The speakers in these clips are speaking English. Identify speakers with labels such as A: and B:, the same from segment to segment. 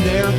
A: there?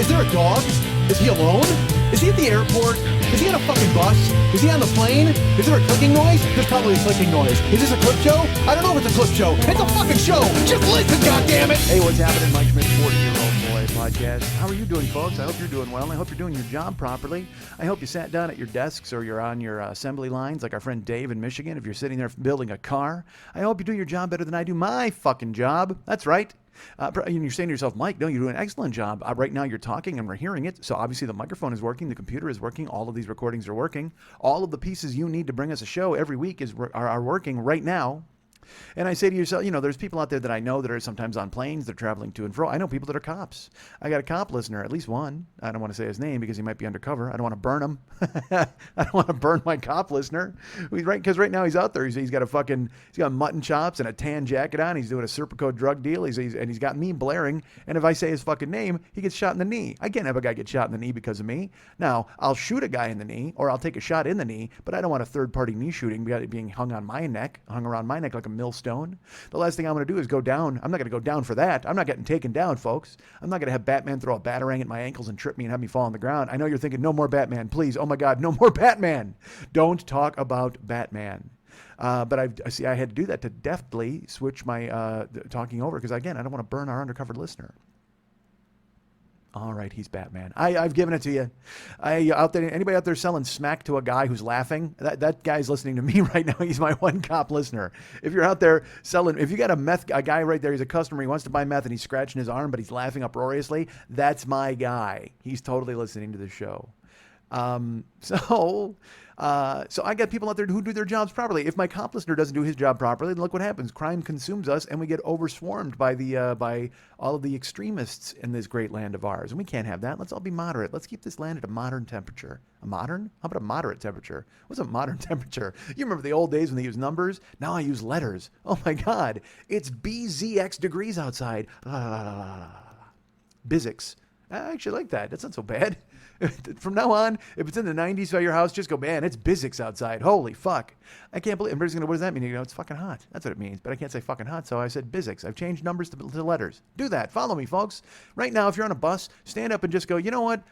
A: Is there a dog? Is he alone? Is he at the airport? Is he on a fucking bus? Is he on the plane? Is there a clicking noise? There's probably a clicking noise. Is this a clip show? I don't know if it's a clip show. It's a fucking show. Just listen, goddammit.
B: Hey, what's happening? Mike Schmidt, 40-Year-Old Boy Podcast. How are you doing, folks? I hope you're doing well. I hope you're doing your job properly. I hope you sat down at your desks or you're on your assembly lines like our friend Dave in Michigan. If you're sitting there building a car, I hope you do your job better than I do my fucking job. That's right. You're saying to yourself, Mike, no, you do an excellent job. Right now you're talking and we're hearing it. So obviously the microphone is working. The computer is working. All of these recordings are working. All of the pieces you need to bring us a show every week are working right now. And I say to yourself, there's people out there that I know that are sometimes on planes. They're traveling to and fro. I know people that are cops. I got a cop listener, at least one. I don't want to say his name because he might be undercover. I don't want to burn him. I don't want to burn my cop listener. Because right now he's out there. He's got mutton chops and a tan jacket on. He's doing a Serpico drug deal. And he's got me blaring. And if I say his fucking name, he gets shot in the knee. I can't have a guy get shot in the knee because of me. Now, I'll shoot a guy in the knee or I'll take a shot in the knee, but I don't want a third-party knee shooting being hung around my neck like a millstone. The last thing I'm going to do is go down. I'm not going to go down for that. I'm not getting taken down, folks. I'm not going to have Batman throw a batarang at my ankles and trip me and have me fall on the ground. I know you're thinking, no more Batman, please. Oh my God, no more Batman. Don't talk about Batman. But I had to do that to deftly switch my talking over because, again, I don't want to burn our undercover listener. All right, he's Batman. I've given it to you. Anybody out there selling smack to a guy who's laughing? That guy's listening to me right now. He's my one cop listener. If you're out there selling, if you got a guy right there, he's a customer, he wants to buy meth and he's scratching his arm, but he's laughing uproariously, that's my guy. He's totally listening to the show. So I got people out there who do their jobs properly. If my cop listener doesn't do his job properly, then look what happens. Crime consumes us and we get overswarmed by all of the extremists in this great land of ours. And we can't have that. Let's all be moderate. Let's keep this land at a modern temperature. A modern? How about a moderate temperature? What's a modern temperature? You remember the old days when they used numbers? Now I use letters. Oh my God. It's BZX degrees outside. Bizzix. I actually like that. That's not so bad. From now on, if it's in the 90s by your house, just go, man, it's Bizzix outside. Holy fuck. I can't believe it. Everybody's going to, what does that mean? It's fucking hot. That's what it means. But I can't say fucking hot, so I said Bizzix. I've changed numbers to letters. Do that. Follow me, folks. Right now, if you're on a bus, stand up and just go, you know what?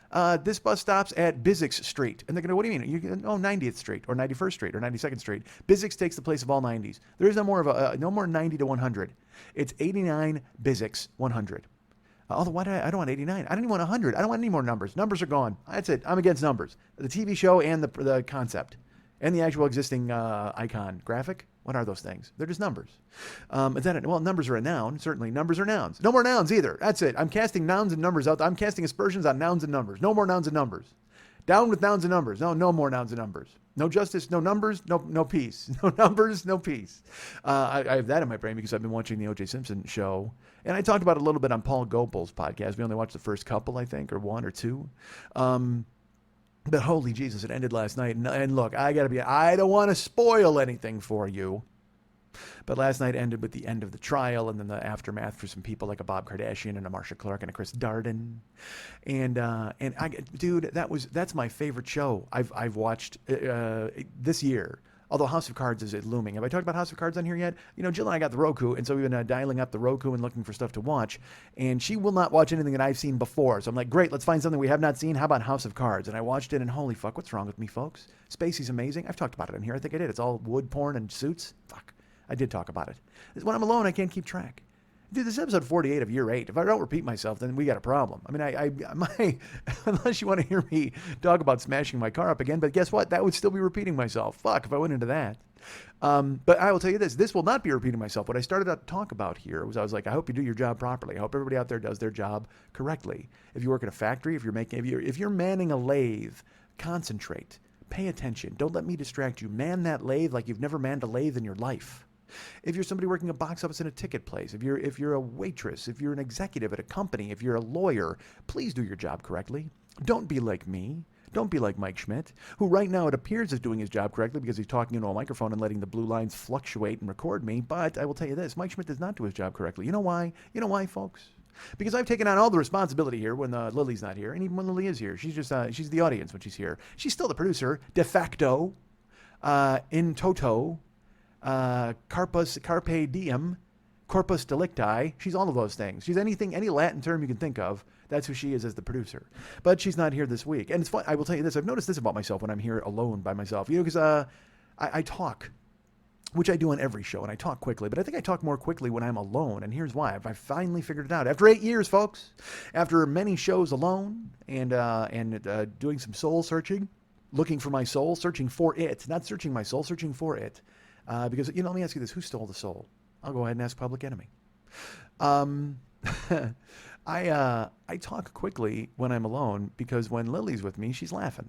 B: This bus stops at Bizzix Street. And they're going to, what do you mean? 90th Street or 91st Street or 92nd Street. Bizzix takes the place of all 90s. There is no more 90 to 100. It's 89 Bizzix 100. Although I don't want 89. I don't even want 100. I don't want any more numbers. Numbers are gone. That's it. I'm against numbers. The TV show and the concept and the actual existing icon graphic. What are those things? They're just numbers. Numbers are a noun. Certainly, numbers are nouns. No more nouns either. That's it. I'm casting nouns and numbers out. I'm casting aspersions on nouns and numbers. No more nouns and numbers. Down with nouns and numbers. No more nouns and numbers. No justice, no numbers, no peace. No numbers, no peace. I have that in my brain because I've been watching the O.J. Simpson show. And I talked about it a little bit on Paul Gopal's podcast. We only watched the first couple, I think, or one or two. But holy Jesus, it ended last night. And look, I don't want to spoil anything for you. But last night ended with the end of the trial and then the aftermath for some people like a Bob Kardashian and a Marsha Clark and a Chris Darden. Dude, that's my favorite show I've watched this year. Although House of Cards is looming. Have I talked about House of Cards on here yet? Jill and I got the Roku, and so we've been dialing up the Roku and looking for stuff to watch. And she will not watch anything that I've seen before. So I'm like, great, let's find something we have not seen. How about House of Cards? And I watched it, and holy fuck, what's wrong with me, folks? Spacey's amazing. I've talked about it in here. I think I did. It's all wood porn and suits. Fuck. I did talk about it. When I'm alone, I can't keep track. Dude, this is episode 48 of year 8. If I don't repeat myself, then we got a problem. I mean, unless you want to hear me talk about smashing my car up again, but guess what? That would still be repeating myself. Fuck, if I went into that. But I will tell you this will not be repeating myself. What I started out to talk about here was I was like, I hope you do your job properly. I hope everybody out there does their job correctly. If you work in a factory, if you're manning a lathe, concentrate, pay attention. Don't let me distract you. Man that lathe like you've never manned a lathe in your life. If you're somebody working a box office in a ticket place, if you're a waitress, if you're an executive at a company, if you're a lawyer, please do your job correctly. Don't be like me. Don't be like Mike Schmidt, who right now it appears is doing his job correctly because he's talking into a microphone and letting the blue lines fluctuate and record me. But I will tell you this, Mike Schmidt does not do his job correctly. You know why? You know why, folks? Because I've taken on all the responsibility here when Lily's not here. And even when Lily is here, she's just she's the audience when she's here. She's still the producer, de facto, in toto, carpe diem, corpus delicti. She's all of those things. She's anything, any Latin term you can think of That's who she is as the producer. But she's not here this week. And it's fun. I will tell you this. I've noticed this about myself when I'm here alone by myself. Because I talk, which I do on every show, and I talk quickly. But I think I talk more quickly when I'm alone. And here's why. I finally figured it out. After 8 years, folks, after many shows alone and doing some soul searching, looking for my soul, searching for it, not searching my soul, searching for it. Because, let me ask you this. Who stole the soul? I'll go ahead and ask Public Enemy. I talk quickly when I'm alone because when Lily's with me, she's laughing.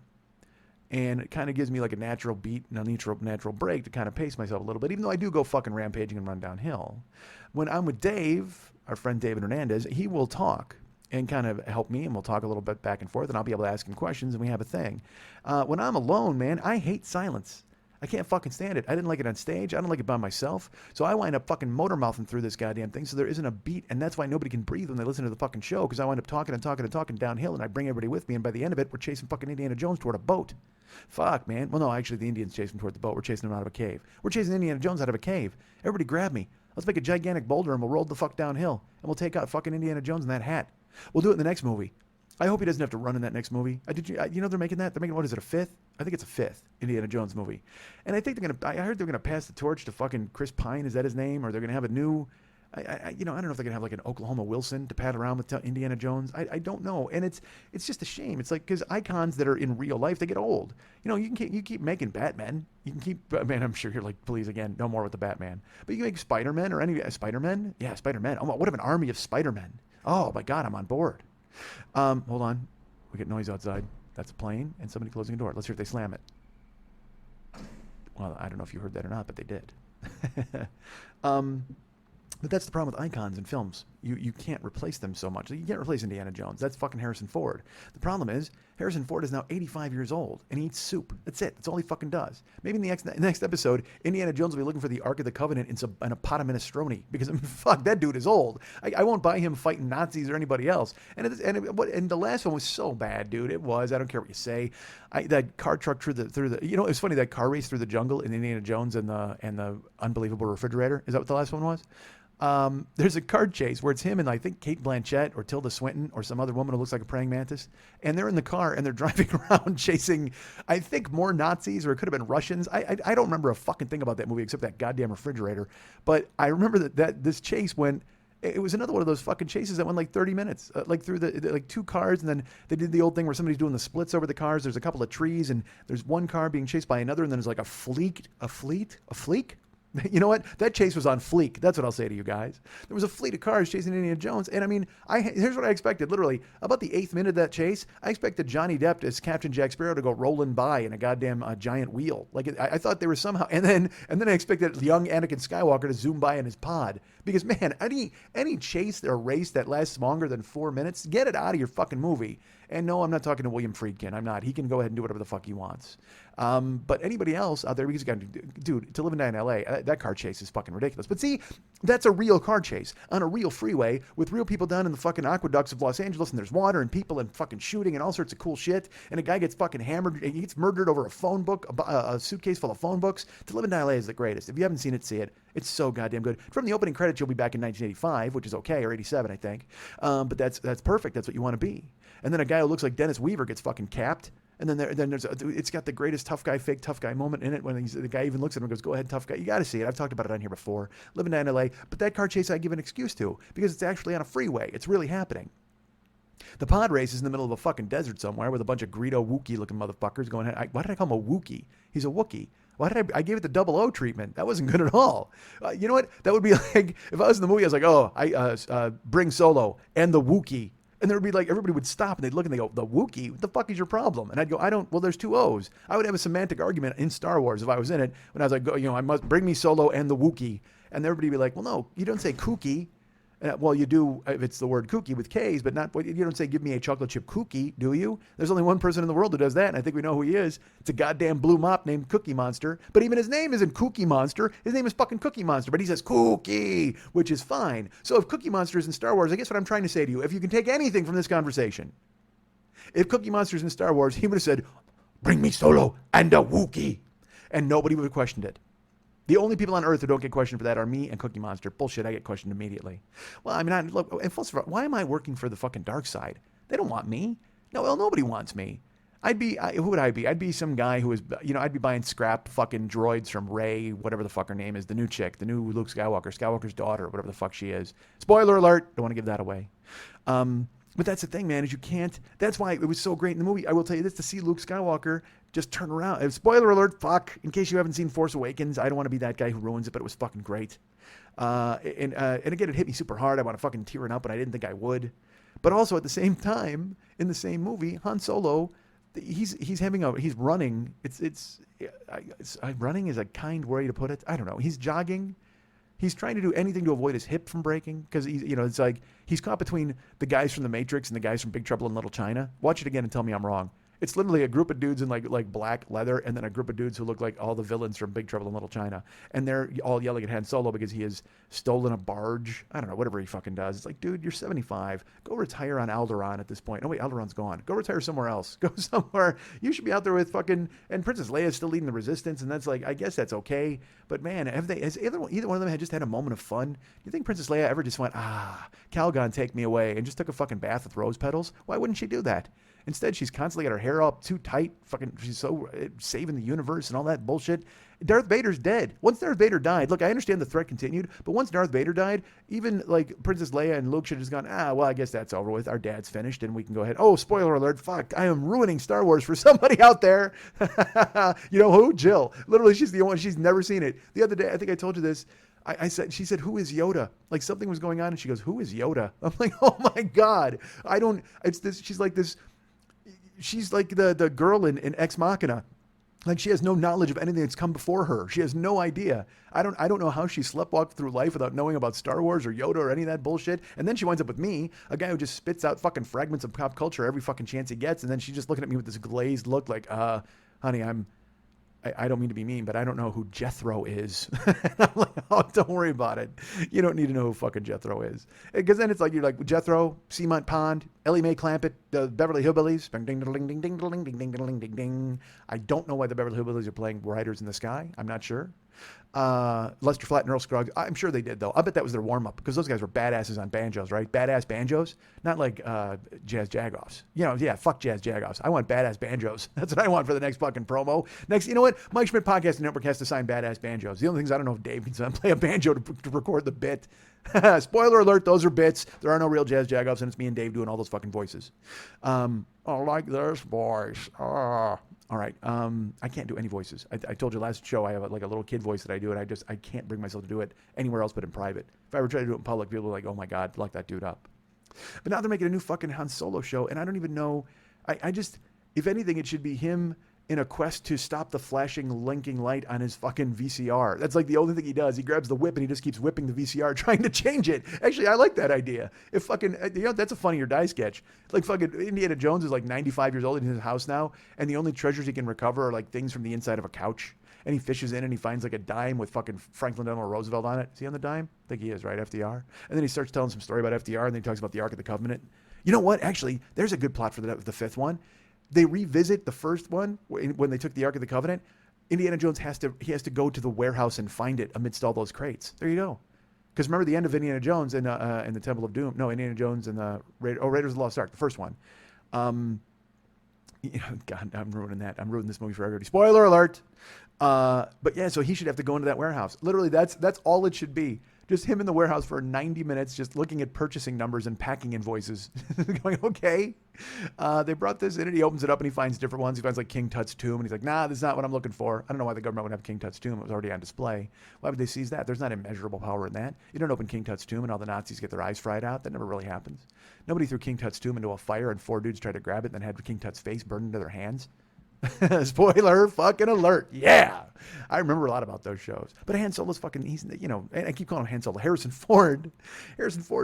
B: And it kind of gives me like a natural beat and a natural break to kind of pace myself a little bit, even though I do go fucking rampaging and run downhill. When I'm with Dave, our friend David Hernandez, he will talk and kind of help me, and we'll talk a little bit back and forth, and I'll be able to ask him questions, and we have a thing. When I'm alone, man, I hate silence. I can't fucking stand it. I didn't like it on stage. I don't like it by myself. So I wind up fucking motor mouthing through this goddamn thing. So there isn't a beat. And that's why nobody can breathe when they listen to the fucking show. Because I wind up talking and talking and talking downhill. And I bring everybody with me. And by the end of it, we're chasing fucking Indiana Jones toward a boat. Fuck, man. Well, no, actually, the Indians chasing toward the boat. We're chasing him out of a cave. We're chasing Indiana Jones out of a cave. Everybody grab me. Let's make a gigantic boulder and we'll roll the fuck downhill. And we'll take out fucking Indiana Jones in that hat. We'll do it in the next movie. I hope he doesn't have to run in that next movie. They're making that? They're making, what is it, a fifth? I think it's a fifth Indiana Jones movie. And I think I heard they're going to pass the torch to fucking Chris Pine. Is that his name? Or they're going to have a new, I don't know if they're going to have like an Oklahoma Wilson to pat around with Indiana Jones. I don't know. And it's just a shame. It's like, because icons that are in real life, they get old. You keep making Batman. You can keep, man, I'm sure you're like, please, again, no more with the Batman. But you can make Spider-Man or any, Spider-Man? Yeah, Spider-Man. Oh, what if an army of Spider-Men? Oh my God, I'm on board. Hold on. We get noise outside. That's a plane and somebody closing a door. Let's hear if they slam it. Well, I don't know if you heard that or not, but they did. But that's the problem with icons in films. You can't replace them so much. You can't replace Indiana Jones. That's fucking Harrison Ford. The problem is, Harrison Ford is now 85 years old, and he eats soup. That's it. That's all he fucking does. Maybe in the next episode, Indiana Jones will be looking for the Ark of the Covenant in a pot of minestrone, because, fuck, that dude is old. I won't buy him fighting Nazis or anybody else. And the last one was so bad, dude. It was. I don't care what you say. That car truck through the it's funny, that car race through the jungle in Indiana Jones and the Unbelievable Refrigerator. Is that what the last one was? There's a car chase where it's him and I think Kate Blanchett or Tilda Swinton or some other woman who looks like a praying mantis. And they're in the car and they're driving around chasing, I think, more Nazis, or it could have been Russians. I don't remember a fucking thing about that movie except that goddamn refrigerator. But I remember that this chase went, it was another one of those fucking chases that went like 30 minutes, like through like two cars. And then they did the old thing where somebody's doing the splits over the cars. There's a couple of trees and there's one car being chased by another. And then there's like a fleet. You know what? That chase was on fleek. That's what I'll say to you guys. There was a fleet of cars chasing Indiana Jones. And I mean, here's what I expected. Literally, about the 8th minute of that chase, I expected Johnny Depp as Captain Jack Sparrow to go rolling by in a goddamn giant wheel. Like, I thought they were somehow, and then I expected young Anakin Skywalker to zoom by in his pod. Because, man, any chase or race that lasts longer than 4 minutes, get it out of your fucking movie. And no, I'm not talking to William Friedkin. I'm not. He can go ahead and do whatever the fuck he wants. But anybody else out there, because, dude, to live and die in LA, that car chase is fucking ridiculous. But see, that's a real car chase on a real freeway with real people down in the fucking aqueducts of Los Angeles, and there's water and people and fucking shooting and all sorts of cool shit. And a guy gets fucking hammered. He gets murdered over a phone book, a suitcase full of phone books. To live and die in LA is the greatest. If you haven't seen it, see it. It's so goddamn good. From the opening credits, you'll be back in 1985, which is okay, or 87, I think. But that's perfect. That's what you want to be. And then a guy who looks like Dennis Weaver gets fucking capped. And then it's got the greatest tough guy, fake tough guy moment in it when the guy even looks at him and goes, "Go ahead, tough guy." You got to see it. I've talked about it on here before. Living down in LA. But that car chase I give an excuse to because it's actually on a freeway. It's really happening. The pod race is in the middle of a fucking desert somewhere with a bunch of Greedo Wookiee looking motherfuckers going, why did I call him a Wookiee? He's a Wookiee. Why did I gave it the 00 treatment? That wasn't good at all. You know what? That would be like, if I was in the movie, I was like, I bring Solo and the Wookiee. And there would be like, everybody would stop and they'd look and they go, the Wookiee? What the fuck is your problem? And I'd go, well, there's 2 O's. I would have a semantic argument in Star Wars if I was in it. When I was like, I must bring me Solo and the Wookiee. And everybody would be like, well, no, you don't say kooky. Well, you do if it's the word kooky with K's, but you don't say, give me a chocolate chip cookie, do you? There's only one person in the world who does that, and I think we know who he is. It's a goddamn blue mop named Cookie Monster. But even his name isn't Cookie Monster. His name is fucking Cookie Monster, but he says Cookie, which is fine. So if Cookie Monster is in Star Wars, I guess what I'm trying to say to you, if you can take anything from this conversation, if Cookie Monster's in Star Wars, he would have said, bring me Solo and a Wookiee, and nobody would have questioned it. The only people on Earth who don't get questioned for that are me and Cookie Monster. Bullshit, I get questioned immediately. Well, I mean, look, and first of all, why am I working for the fucking dark side? They don't want me. No, well, nobody wants me. Who would I be? I'd be some guy who is, I'd be buying scrap fucking droids from Rey, whatever the fuck her name is, the new chick, the new Luke Skywalker, Skywalker's daughter, whatever the fuck she is. Spoiler alert. Don't want to give that away. But that's the thing, man, is you can't, that's why it was so great in the movie. I will tell you this, to see Luke Skywalker just turn around. Spoiler alert, fuck, in case you haven't seen Force Awakens, I don't want to be that guy who ruins it, but it was fucking great. And again, it hit me super hard. I want to fucking tear it up, but I didn't think I would. But also at the same time, in the same movie, Han Solo, he's running. Running is a kind way to put it. I don't know. He's jogging. He's trying to do anything to avoid his hip from breaking because it's like he's caught between the guys from The Matrix and the guys from Big Trouble in Little China. Watch it again and tell me I'm wrong. It's literally a group of dudes in like black leather and then a group of dudes who look like all the villains from Big Trouble in Little China. And they're all yelling at Han Solo because he has stolen a barge. I don't know, whatever he fucking does. It's like, dude, you're 75. Go retire on Alderaan at this point. Oh, wait, Alderon's gone. Go retire somewhere else. Go somewhere. You should be out there with fucking... And Princess Leia's still leading the resistance, and that's like, I guess that's okay. But man, has either one of them had just had a moment of fun? Do you think Princess Leia ever just went, Calgon, take me away, and just took a fucking bath with rose petals? Why wouldn't she do that? Instead, she's constantly got her hair up too tight. Fucking, she's so saving the universe and all that bullshit. Darth Vader's dead. Once Darth Vader died, look, I understand the threat continued, but once Darth Vader died, even like Princess Leia and Luke should have just gone, well, I guess that's over with. Our dad's finished and we can go ahead. Oh, spoiler alert. Fuck, I am ruining Star Wars for somebody out there. You know who? Jill. Literally, she's the only one. She's never seen it. The other day, I think I told you this. She said, who is Yoda? Like something was going on and she goes, who is Yoda? I'm like, oh my God. She's like the girl in Ex Machina. Like she has no knowledge of anything that's come before her. She has no idea. I don't know how she sleptwalked through life without knowing about Star Wars or Yoda or any of that bullshit. And then she winds up with me, a guy who just spits out fucking fragments of pop culture every fucking chance he gets. And then she's just looking at me with this glazed look like, honey, I don't mean to be mean, but I don't know who Jethro is. And I'm like, oh, don't worry about it. You don't need to know who fucking Jethro is. Because then it's like, you're like, Jethro, Seamont Pond, Ellie Mae Clampett, the Beverly Hillbillies. Ding, ding, ding, ding, ding, ding, ding, ding, ding, ding, ding. I don't know why the Beverly Hillbillies are playing Riders in the Sky. I'm not sure. Lester Flatt and Earl Scruggs. I'm sure they did, though. I bet that was their warm-up because those guys were badasses on banjos, right? Badass banjos. Not like jazz jagoffs. Fuck jazz jagoffs. I want badass banjos. That's what I want for the next fucking promo. Next, you know what? Mike Schmidt Podcast Network has to sign badass banjos. The only thing is I don't know if Dave can play a banjo to record the bit. Spoiler alert, those are bits. There are no real jazz jagoffs, and it's me and Dave doing all those fucking voices. Like this voice. All right. I can't do any voices. I told you last show I have like a little kid voice that I do, and I can't bring myself to do it anywhere else but in private. If I ever try to do it in public, people are like, oh my God, lock that dude up. But now they're making a new fucking Han Solo show, and I don't even know. If anything, it should be him in a quest to stop the flashing, linking light on his fucking VCR. That's like the only thing he does. He grabs the whip and he just keeps whipping the VCR, trying to change it. Actually, I like that idea. If fucking, that's a Funny or Die sketch. Like fucking Indiana Jones is like 95 years old in his house now, and the only treasures he can recover are like things from the inside of a couch. And he fishes in and he finds like a dime with fucking Franklin Delano Roosevelt on it. Is he on the dime? I think he is, right? FDR. And then he starts telling some story about FDR, and then he talks about the Ark of the Covenant. You know what? Actually, there's a good plot for the fifth one. They revisit the first one when they took the Ark of the Covenant. Indiana Jones has to go to the warehouse and find it amidst all those crates. There you go. Because remember the end of Indiana Jones in the Temple of Doom. No, Indiana Jones and the Raiders of the Lost Ark, the first one. God, I'm ruining that. I'm ruining this movie for everybody. Spoiler alert. But yeah, so he should have to go into that warehouse. Literally, that's all it should be. Just him in the warehouse for 90 minutes, just looking at purchasing numbers and packing invoices. Going, okay. They brought this in, and he opens it up, and he finds different ones. He finds like King Tut's tomb, and he's like, nah, this is not what I'm looking for. I don't know why the government would have King Tut's tomb. It was already on display. Why would they seize that? There's not immeasurable power in that. You don't open King Tut's tomb, and all the Nazis get their eyes fried out. That never really happens. Nobody threw King Tut's tomb into a fire, and 4 dudes tried to grab it, and then had King Tut's face burned into their hands. Spoiler fucking alert. Yeah. I remember a lot about those shows. But Han Solo's fucking, he's, I keep calling him Han Solo. Harrison Ford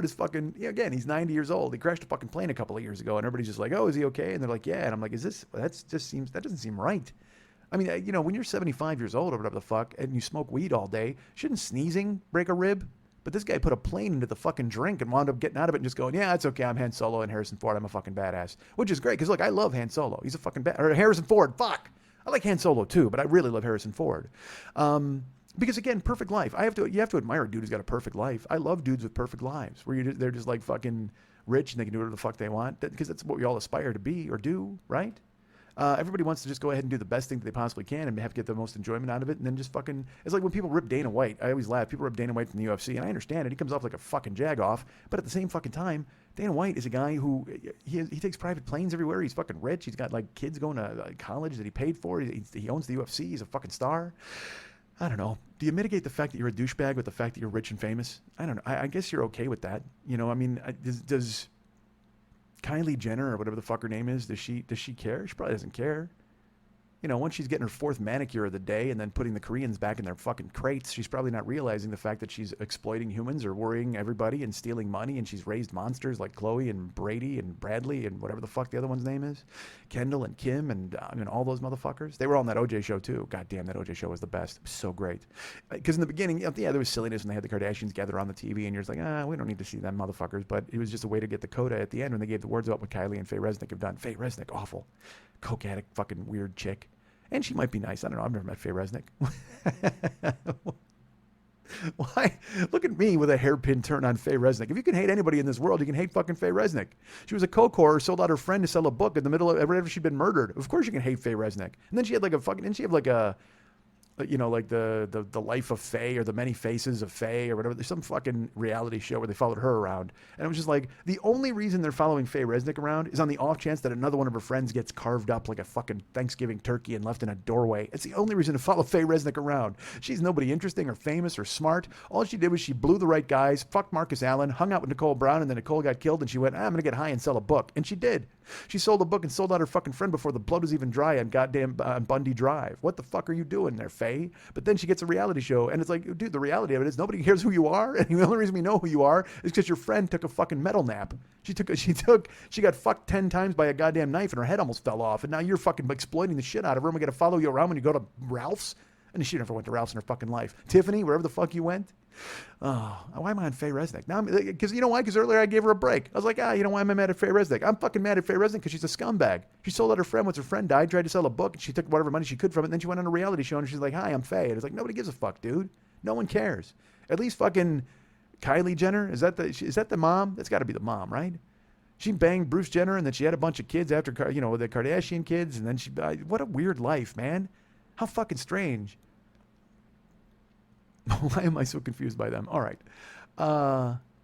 B: is fucking, again, he's 90 years old. He crashed a fucking plane a couple of years ago, and everybody's just like, oh, is he okay? And they're like, yeah. And I'm like, that doesn't seem right. I mean, when you're 75 years old or whatever the fuck, and you smoke weed all day, shouldn't sneezing break a rib? But this guy put a plane into the fucking drink and wound up getting out of it and just going, yeah, it's okay. I'm Han Solo and Harrison Ford. I'm a fucking badass. Which is great because, look, I love Han Solo. He's a fucking or Harrison Ford. Fuck. I like Han Solo too, but I really love Harrison Ford. Because, again, perfect life. You have to admire a dude who's got a perfect life. I love dudes with perfect lives where they're just like fucking rich and they can do whatever the fuck they want, because that's what we all aspire to be or do, right? Everybody wants to just go ahead and do the best thing that they possibly can and get the most enjoyment out of it, and then just fucking... It's like when people rip Dana White. I always laugh. People rip Dana White from the UFC, and I understand it. He comes off like a fucking jag-off, but at the same fucking time, Dana White is a guy who... He takes private planes everywhere. He's fucking rich. He's got, like, kids going to college that he paid for. He owns the UFC. He's a fucking star. I don't know. Do you mitigate the fact that you're a douchebag with the fact that you're rich and famous? I don't know. I guess you're okay with that. You know, I mean, does Kylie Jenner or whatever the fuck her name is, does she care? She probably doesn't care. You know, once she's getting her 4th manicure of the day and then putting the Koreans back in their fucking crates, she's probably not realizing the fact that she's exploiting humans or worrying everybody and stealing money, and she's raised monsters like Chloe and Brady and Bradley and whatever the fuck the other one's name is, Kendall and Kim and all those motherfuckers. They were all on that OJ show too. God damn, that OJ show was the best. It was so great. Because in the beginning, yeah, there was silliness when they had the Kardashians gather on the TV, and you're just like, we don't need to see them motherfuckers. But it was just a way to get the coda at the end when they gave the words about what Kylie and Faye Resnick have done. Faye Resnick, awful. Coke addict, fucking weird chick. And she might be nice. I don't know. I've never met Faye Resnick. Why? Look at me with a hairpin turn on Faye Resnick. If you can hate anybody in this world, you can hate fucking Faye Resnick. She was a coke whore, sold out her friend to sell a book in the middle of whenever she'd been murdered. Of course you can hate Faye Resnick. And then she had like a fucking... Didn't she have like a... You know, like the life of Faye or the many faces of Faye or whatever. There's some fucking reality show where they followed her around. And it was just like, the only reason they're following Faye Resnick around is on the off chance that another one of her friends gets carved up like a fucking Thanksgiving turkey and left in a doorway. It's the only reason to follow Faye Resnick around. She's nobody interesting or famous or smart. All she did was she blew the right guys, fucked Marcus Allen, hung out with Nicole Brown, and then Nicole got killed, and she went, I'm going to get high and sell a book. And she did. She sold a book and sold out her fucking friend before the blood was even dry on goddamn Bundy Drive. What the fuck are you doing there, Faye? But then she gets a reality show, and it's like, dude, the reality of it is nobody cares who you are, and the only reason we know who you are is because your friend took a fucking metal nap. She got fucked 10 times by a goddamn knife, and her head almost fell off, and now you're fucking exploiting the shit out of her, and we gotta follow you around when you go to Ralph's? And she never went to Ralph's in her fucking life. Tiffany, wherever the fuck you went. Oh, why am I on Faye Resnick? Now, because you know why? Because earlier I gave her a break. I was like, you know why am I mad at Faye Resnick? I'm fucking mad at Faye Resnick because she's a scumbag. She sold out her friend once her friend died, tried to sell a book, and she took whatever money she could from it, and then she went on a reality show, and she's like, hi, I'm Faye. And it's like, nobody gives a fuck, dude. No one cares. At least fucking Kylie Jenner, is that the mom? That's got to be the mom, right? She banged Bruce Jenner, and then she had a bunch of kids after, the Kardashian kids, and then what a weird life, man. How fucking strange. Why am I so confused by them? All right.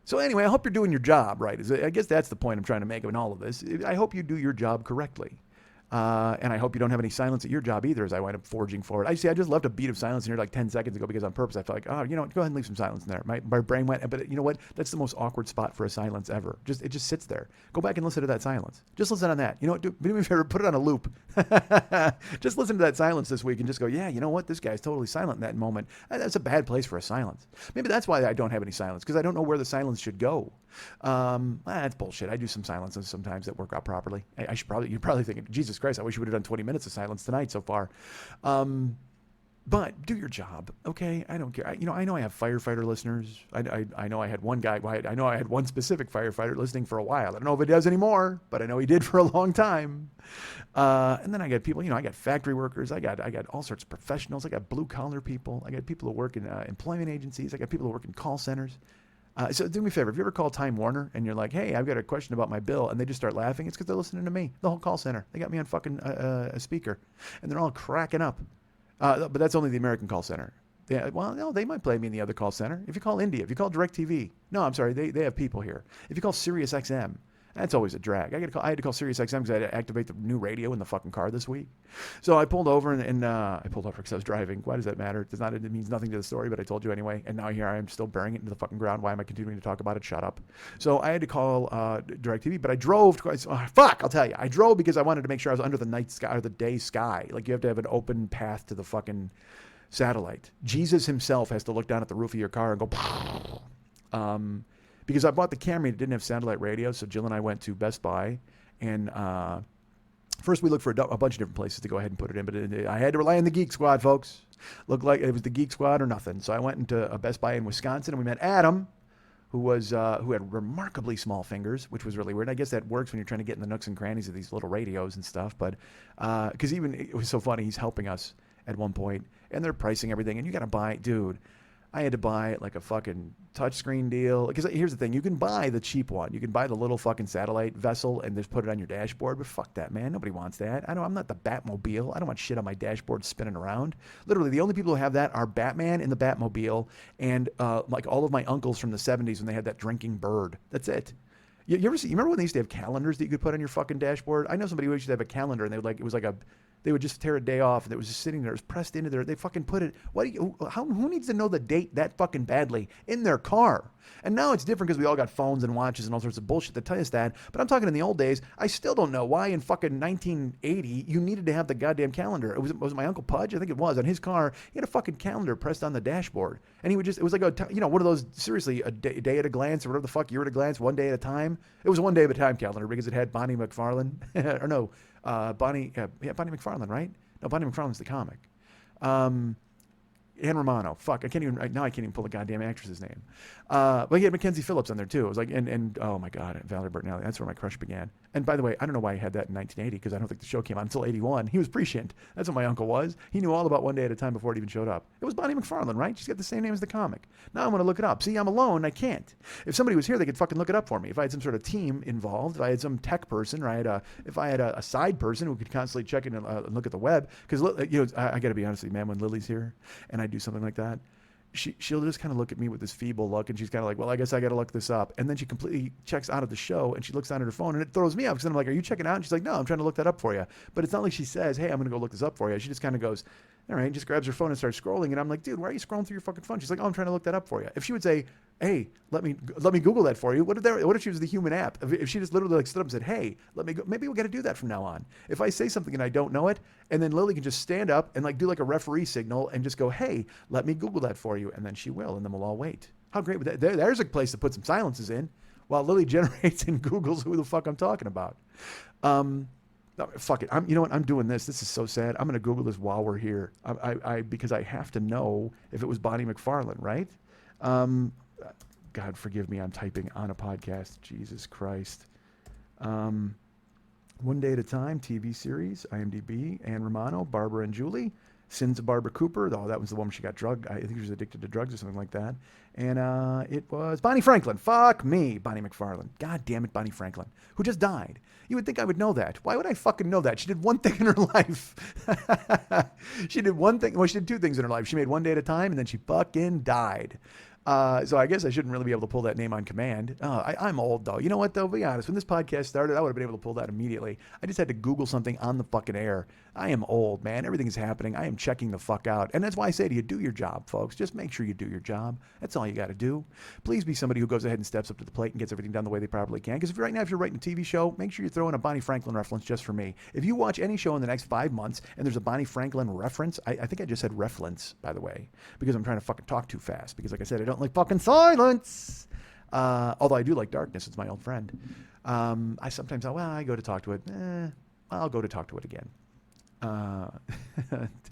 B: So anyway, I hope you're doing your job right. I guess that's the point I'm trying to make in all of this. I hope you do your job correctly. And I hope you don't have any silence at your job either as I wind up forging forward. I just left a beat of silence in here like 10 seconds ago because on purpose I felt like, go ahead and leave some silence in there. My brain went, but you know what? That's the most awkward spot for a silence ever. It just sits there. Go back and listen to that silence. Just listen on that. You know what? Do me a favor, put it on a loop. Just listen to that silence this week and just go, yeah, you know what? This guy's totally silent in that moment. That's a bad place for a silence. Maybe that's why I don't have any silence, because I don't know where the silence should go. That's bullshit. I do some silences sometimes that work out properly. You're probably thinking, Jesus Christ, I wish you would have done 20 minutes of silence tonight so far. But do your job, okay? I don't care. I know I have firefighter listeners. I know I had one guy. I know I had one specific firefighter listening for a while. I don't know if he does anymore, but I know he did for a long time. And then I got people. I got factory workers. I got all sorts of professionals. I got blue collar people. I got people who work in employment agencies. I got people who work in call centers. So do me a favor. If you ever call Time Warner and you're like, hey, I've got a question about my bill, and they just start laughing, it's because they're listening to me. The whole call center. They got me on fucking a speaker, and they're all cracking up. But that's only the American call center. Yeah, well, no, they might play me in the other call center. If you call India, if you call DirecTV, no, I'm sorry, they have people here. If you call Sirius XM, that's always a drag. I had to call Sirius XM because I had to activate the new radio in the fucking car this week. So I pulled over and I pulled over because I was driving. Why does that matter? It means nothing to the story, but I told you anyway. And now here I am still burying it into the fucking ground. Why am I continuing to talk about it? Shut up. So I had to call DirecTV, but I drove. I'll tell you. I drove because I wanted to make sure I was under the night sky or the day sky. Like you have to have an open path to the fucking satellite. Jesus himself has to look down at the roof of your car and go, because I bought the Camry that didn't have satellite radio, so Jill and I went to Best Buy, and first we looked for a bunch of different places to go ahead and put it in, but I had to rely on the Geek Squad, folks. Looked like it was the Geek Squad or nothing. So I went into a Best Buy in Wisconsin, and we met Adam, who had remarkably small fingers, which was really weird. I guess that works when you're trying to get in the nooks and crannies of these little radios and stuff, but because it was so funny, he's helping us at one point, and they're pricing everything, and you got to buy, dude. I had to buy like a fucking touchscreen deal. Because here's the thing, you can buy the cheap one. You can buy the little fucking satellite vessel and just put it on your dashboard. But fuck that, man. Nobody wants that. I'm not the Batmobile. I don't want shit on my dashboard spinning around. Literally, the only people who have that are Batman in the Batmobile and like all of my uncles from the 70s when they had that drinking bird. That's it. You remember when they used to have calendars that you could put on your fucking dashboard? I know somebody who used to have a calendar and they would just tear a day off and it was just sitting there. It was pressed into there. They fucking put it. Who needs to know the date that fucking badly in their car? And now it's different because we all got phones and watches and all sorts of bullshit that tell us that. But I'm talking in the old days. I still don't know why in fucking 1980 you needed to have the goddamn calendar. Was it my Uncle Pudge? I think it was. On his car, he had a fucking calendar pressed on the dashboard. And he would just, it was like one of those, seriously, a day at a glance or whatever the fuck, year at a glance, one day at a time. It was one day at a time calendar because it had Bonnie McFarlane. or no, Bonnie McFarlane, right? No, Bonnie McFarlane's the comic. Anne Romano. Fuck, I can't even pull the goddamn actress's name. But he had Mackenzie Phillips on there too. It was like, and oh my God, Valerie Bertinelli. That's where my crush began. And by the way, I don't know why he had that in 1980 because I don't think the show came out until 81. He was prescient. That's what my uncle was. He knew all about One Day at a Time before it even showed up. It was Bonnie McFarlane, right? She's got the same name as the comic. Now I'm going to look it up. See, I'm alone. I can't. If somebody was here, they could fucking look it up for me. If I had some sort of team involved, if I had some tech person, or if I had a side person who could constantly check in and look at the web, because I got to be honest with you, man, when Lily's here and I do something like that, she'll just kind of look at me with this feeble look, and she's kind of like, well, I guess I got to look this up. And then she completely checks out of the show, and she looks down at her phone, and it throws me off because I'm like, are you checking out? And she's like, no, I'm trying to look that up for you. But it's not like she says, hey, I'm going to go look this up for you. She just kind of goes, all right, just grabs her phone and starts scrolling. And I'm like, dude, why are you scrolling through your fucking phone? She's like, oh, I'm trying to look that up for you. If she would say, hey, let me Google that for you. What if she was the human app? If she just literally stood up and said, hey, let me go, maybe we got to do that from now on. If I say something and I don't know it, and then Lily can just stand up and do like a referee signal and just go, hey, let me Google that for you. And then she will, and then we'll all wait. How great would that? There's a place to put some silences in while Lily generates and Googles who the fuck I'm talking about. No, fuck it. You know what? I'm doing this. This is so sad. I'm going to Google this while we're here. Because I have to know if it was Bonnie McFarlane, right? God forgive me. I'm typing on a podcast. Jesus Christ. One Day at a Time, TV series, IMDb, Anne Romano, Barbara and Julie, Sins of Barbara Cooper. Oh, that was the woman she got drugged. I think she was addicted to drugs or something like that. And it was Bonnie Franklin. Fuck me, Bonnie McFarlane. God damn it, Bonnie Franklin, who just died. You would think I would know that. Why would I fucking know that? She did one thing in her life. She did one thing. Well, she did two things in her life. She made One Day at a Time, and then she fucking died. So I guess I shouldn't really be able to pull that name on command. I'm old, though. You know what, though? Be honest. When this podcast started, I would have been able to pull that immediately. I just had to Google something on the fucking air. I am old, man. Everything is happening. I am checking the fuck out. And that's why I say to you, do your job, folks. Just make sure you do your job. That's all you got to do. Please be somebody who goes ahead and steps up to the plate and gets everything done the way they properly can. Because right now, if you're writing a TV show, make sure you throw in a Bonnie Franklin reference just for me. If you watch any show in the next 5 months and there's a Bonnie Franklin reference, I think I just said reference, by the way, because I'm trying to fucking talk too fast. Because like I said, I don't like fucking silence. Although I do like darkness. It's my old friend. I sometimes, I go to talk to it. I'll go to talk to it again.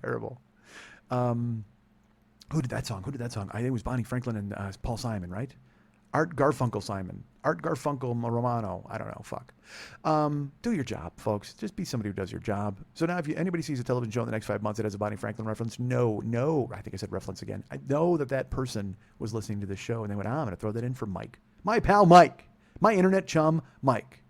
B: Terrible. Who did that song? I think it was Bonnie Franklin and Paul Simon, right? Art Garfunkel Simon. Art Garfunkel Romano. I don't know. Fuck. Do your job, folks. Just be somebody who does your job. So now if anybody sees a television show in the next 5 months that has a Bonnie Franklin reference, no. I think I said reference again. I know that person was listening to this show and they went, I'm going to throw that in for Mike. My pal Mike. My internet chum Mike.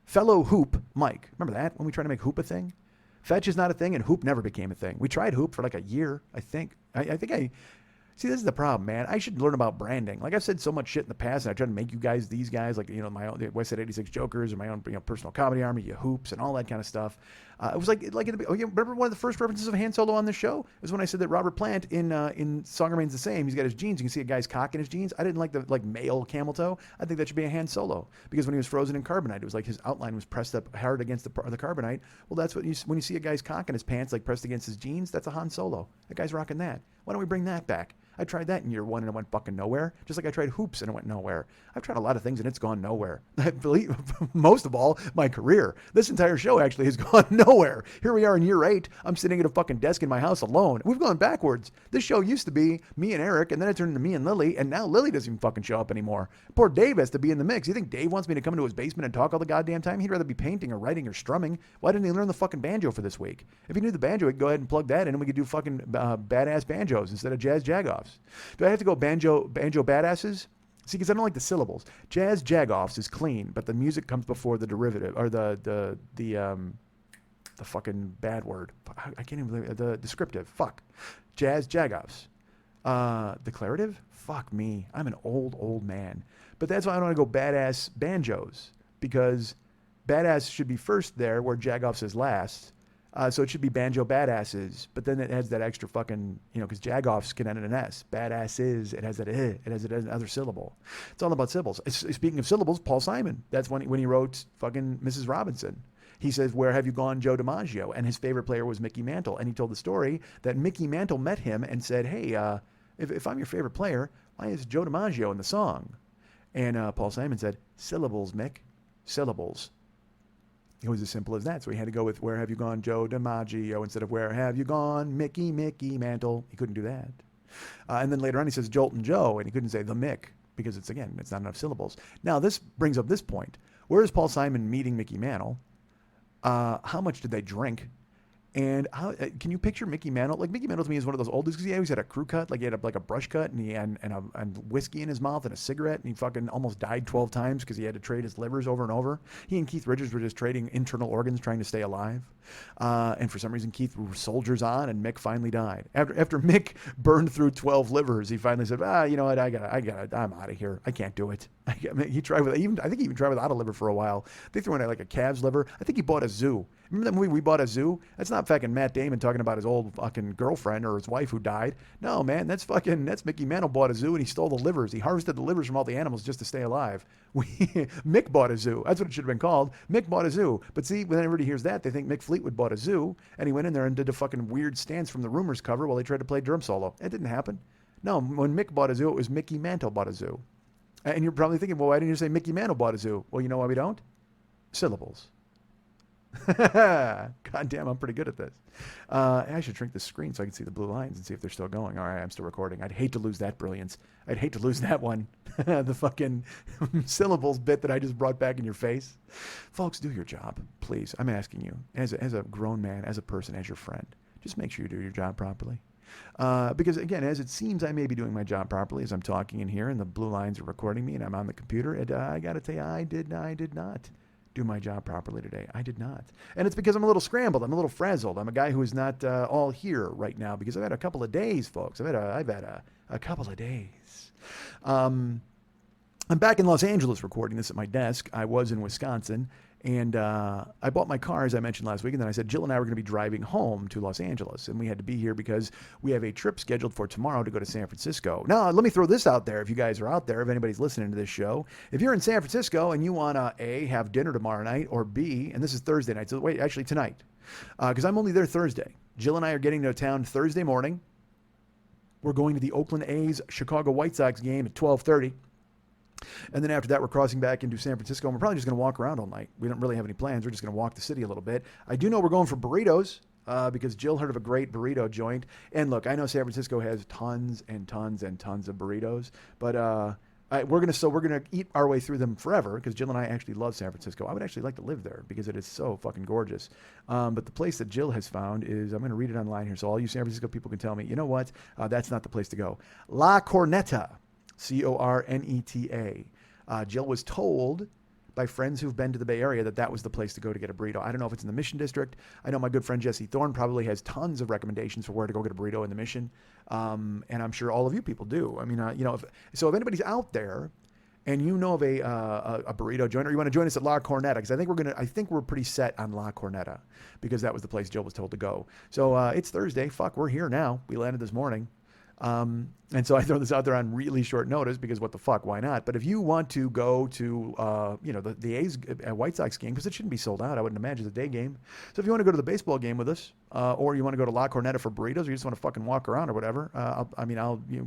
B: Fellow Hoop Mike. Remember that? When we tried to make Hoop a thing? Fetch is not a thing, and Hoop never became a thing. We tried Hoop for like a year, I think. See, this is the problem, man. I should learn about branding. Like I've said so much shit in the past, and I try to make you guys these guys, like, my own West Side 86 Jokers, and my own personal comedy army, you Hoops, and all that kind of stuff. It was like remember one of the first references of Han Solo on the show? It was when I said that Robert Plant in Song Remains the Same, he's got his jeans. You can see a guy's cock in his jeans. I didn't like the male camel toe. I think that should be a Han Solo, because when he was frozen in carbonite, it was like his outline was pressed up hard against the carbonite. Well, that's what when you see a guy's cock in his pants, like pressed against his jeans, that's a Han Solo. That guy's rocking that. Why don't we bring that back? I tried that in year one and it went fucking nowhere. Just like I tried Hoops and it went nowhere. I've tried a lot of things and it's gone nowhere. I believe, most of all, my career. This entire show actually has gone nowhere. Here we are in year 8. I'm sitting at a fucking desk in my house alone. We've gone backwards. This show used to be me and Eric, and then it turned into me and Lily, and now Lily doesn't even fucking show up anymore. Poor Dave has to be in the mix. You think Dave wants me to come into his basement and talk all the goddamn time? He'd rather be painting or writing or strumming. Why didn't he learn the fucking banjo for this week? If he knew the banjo, he could go ahead and plug that in and we could do fucking badass banjos instead of jazz jagoffs. jagoffs. Do I have to go banjo badasses? See, because I don't like the syllables. Jazz jagoffs is clean, but the music comes before the derivative or the fucking bad word. I can't even believe it. The descriptive. Fuck. Jazz jagoffs. Declarative? Fuck me. I'm an old man. But that's why I don't want to go badass banjos, because badass should be first there where jagoffs is last. So it should be banjo badasses, but then it has that extra fucking, because jagoffs can end in an S. Badasses, it has that it has another syllable. It's all about syllables. Speaking of syllables, Paul Simon, that's when he wrote fucking Mrs. Robinson. He says, "Where have you gone, Joe DiMaggio?" And his favorite player was Mickey Mantle. And he told the story that Mickey Mantle met him and said, "Hey, if I'm your favorite player, why is Joe DiMaggio in the song?" And Paul Simon said, "Syllables, Mick, syllables." It was as simple as that. So he had to go with "Where have you gone, Joe DiMaggio?" instead of "Where have you gone, Mickey Mantle?" He couldn't do that. And then later on he says Joltin' Joe, and he couldn't say the Mick because it's not enough syllables. Now this brings up this point. Where is Paul Simon meeting Mickey Mantle? How much did they drink? And how can you picture Mickey Mantle? Like, Mickey Mantle to me is one of those old dudes because he always had a crew cut, like he had a brush cut, and he had and whiskey in his mouth and a cigarette, and he fucking almost died 12 times because he had to trade his livers over and over. He and Keith Richards were just trading internal organs trying to stay alive. And for some reason, Keith soldiers on, and Mick finally died. After Mick burned through 12 livers, he finally said, you know what, I'm out of here. I can't do it. He tried with I think he even tried without a liver for a while. They threw in like a calf's liver. I think he bought a zoo. Remember that movie We Bought a Zoo? That's not fucking Matt Damon talking about his old fucking girlfriend or his wife who died. No, man, that's Mickey Mantle bought a zoo and he stole the livers. He harvested the livers from all the animals just to stay alive. Mick bought a zoo. That's what it should have been called. Mick bought a zoo. But see, when everybody hears that, they think Mick Fleetwood bought a zoo, and he went in there and did a fucking weird stance from the Rumors cover while he tried to play drum solo. It didn't happen. No, when Mick bought a zoo, it was Mickey Mantle bought a zoo. And you're probably thinking, well, why didn't you say Mickey Mantle bought a zoo? Well, you know why we don't? Syllables. God damn, I'm pretty good at this. I should shrink the screen so I can see the blue lines and see if they're still going. All right, I'm still recording. I'd hate to lose that brilliance. I'd hate to lose that one. The fucking syllables bit that I just brought back in your face. Folks, do your job, please. I'm asking you, as a grown man, as a person, as your friend, just make sure you do your job properly. Because again, as it seems I may be doing my job properly as I'm talking in here and the blue lines are recording me and I'm on the computer, and I got to tell you, I did not do my job properly today. I did not. And it's because I'm a little scrambled. I'm a little frazzled. I'm a guy who is not all here right now because I've had a couple of days, folks. I've had a couple of days. I'm back in Los Angeles recording this at my desk. I was in Wisconsin. And I bought my car, as I mentioned last week, and then I said Jill and I were going to be driving home to Los Angeles, and we had to be here because we have a trip scheduled for tomorrow to go to San Francisco. Now, let me throw this out there if you guys are out there, if anybody's listening to this show. If you're in San Francisco and you want to, A, have dinner tomorrow night, or B, and this is Thursday night, so wait, actually tonight, because I'm only there Thursday. Jill and I are getting to town Thursday morning. We're going to the Oakland A's Chicago White Sox game at 12:30. And then after that, we're crossing back into San Francisco, and we're probably just going to walk around all night. We don't really have any plans. We're just going to walk the city a little bit. I do know we're going for burritos because Jill heard of a great burrito joint. And look, I know San Francisco has tons and tons and tons of burritos, but we're going to eat our way through them forever because Jill and I actually love San Francisco. I would actually like to live there because it is so fucking gorgeous. But the place that Jill has found is, I'm going to read it online here, so all you San Francisco people can tell me, you know what? That's not the place to go. La Corneta. Corneta. Jill was told by friends who've been to the Bay Area that was the place to go to get a burrito. I don't know if it's in the Mission District. I know my good friend Jesse Thorne probably has tons of recommendations for where to go get a burrito in the Mission. And I'm sure all of you people do. I mean, if anybody's out there and you know of a burrito joint, or you want to join us at La Corneta, because I think we're pretty set on La Corneta because that was the place Jill was told to go. So it's Thursday. Fuck, we're here now. We landed this morning. And so I throw this out there on really short notice because what the fuck, why not? But if you want to go to, the A's White Sox game, because it shouldn't be sold out, I wouldn't imagine it's a day game. So if you want to go to the baseball game with us, or you want to go to La Corneta for burritos, or you just want to fucking walk around or whatever,